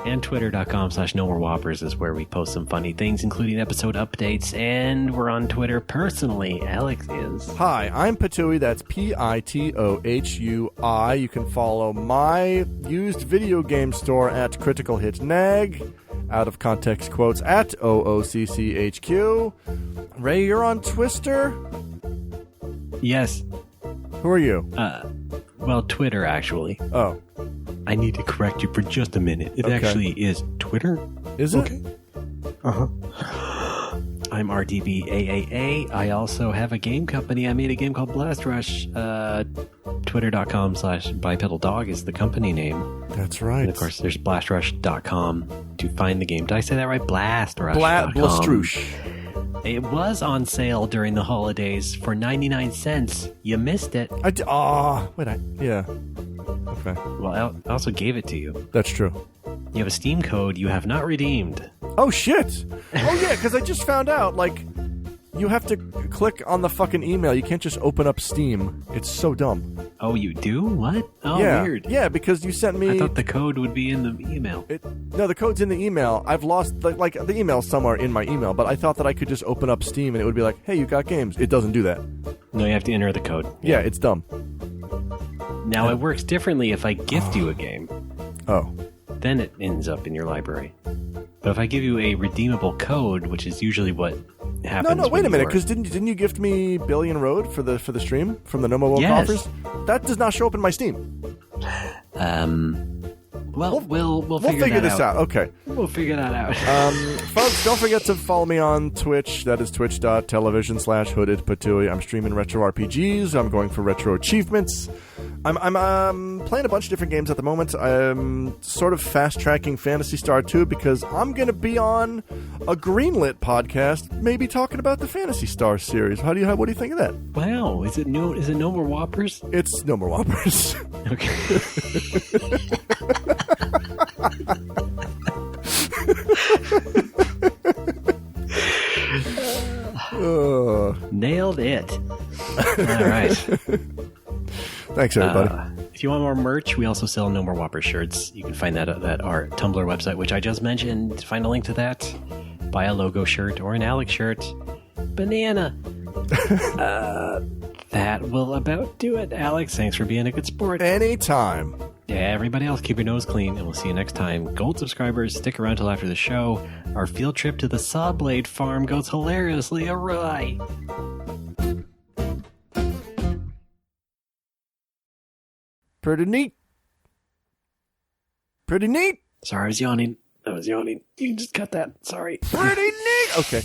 And twitter.com/NoMoreWhoppers is where we post some funny things, including episode updates. And we're on Twitter personally. Alex is. Hi, I'm Patui. That's Pitohui. You can follow my used video game store at Critical Hit Nag. Out of context quotes at OOCCHQ. Ray, you're on Twister? Yes. Who are you? Twitter, actually. Oh. I need to correct you for just a minute. It actually is Twitter. Is it? Uh-huh. I'm RDBAAA. I also have a game company. I made a game called Blast Rush. Twitter.com/bipedaldog is the company name. That's right. And of course, there's blastrush.com to find the game. Did I say that right? Blastrush. Blastrush. It was on sale during the holidays for 99 cents. You missed it. Yeah. Okay. Well, I also gave it to you. That's true. You have a Steam code you have not redeemed. Oh, shit. Oh, yeah, because I just found out, you have to click on the fucking email. You can't just open up Steam. It's so dumb. Oh, you do? What? Oh, yeah. Weird. Yeah, because you sent me... I thought the code would be in the email. No, the code's in the email. I've lost... Like, the email's somewhere in my email, but I thought that I could just open up Steam and it would be like, hey, you got games. It doesn't do that. No, you have to enter the code. Yeah, it's dumb. Now, it works differently if I gift you a game. Oh. Then it ends up in your library. But if I give you a redeemable code, which is usually what happens... No, wait a minute, because didn't you gift me Billion Road for the stream from the No More Woke offers? That does not show up in my Steam. Well, we'll figure this out. Okay. We'll figure that out. Folks, don't forget to follow me on Twitch. That is twitch.tv/hoodedpatooey. I'm streaming retro RPGs. I'm going for retro achievements. I'm playing a bunch of different games at the moment. I'm sort of fast-tracking Phantasy Star 2 because I'm going to be on a Greenlit podcast, maybe talking about the Phantasy Star series. What do you think of that? Wow. Is it No More Whoppers? It's No More Whoppers. Okay. Nailed it. All right. Thanks, everybody. If you want more merch, we also sell No More Whopper shirts. You can find that at our Tumblr website, which I just mentioned. Find a link to that. Buy a logo shirt or an Alex shirt. Banana. That will about do it, Alex. Thanks for being a good sport. Anytime. Yeah, everybody else, keep your nose clean, and we'll see you next time. Gold subscribers, stick around till after the show. Our field trip to the Sawblade farm goes hilariously awry. Pretty neat. Pretty neat. Sorry, I was yawning. You can just cut that. Sorry. Pretty neat. Okay.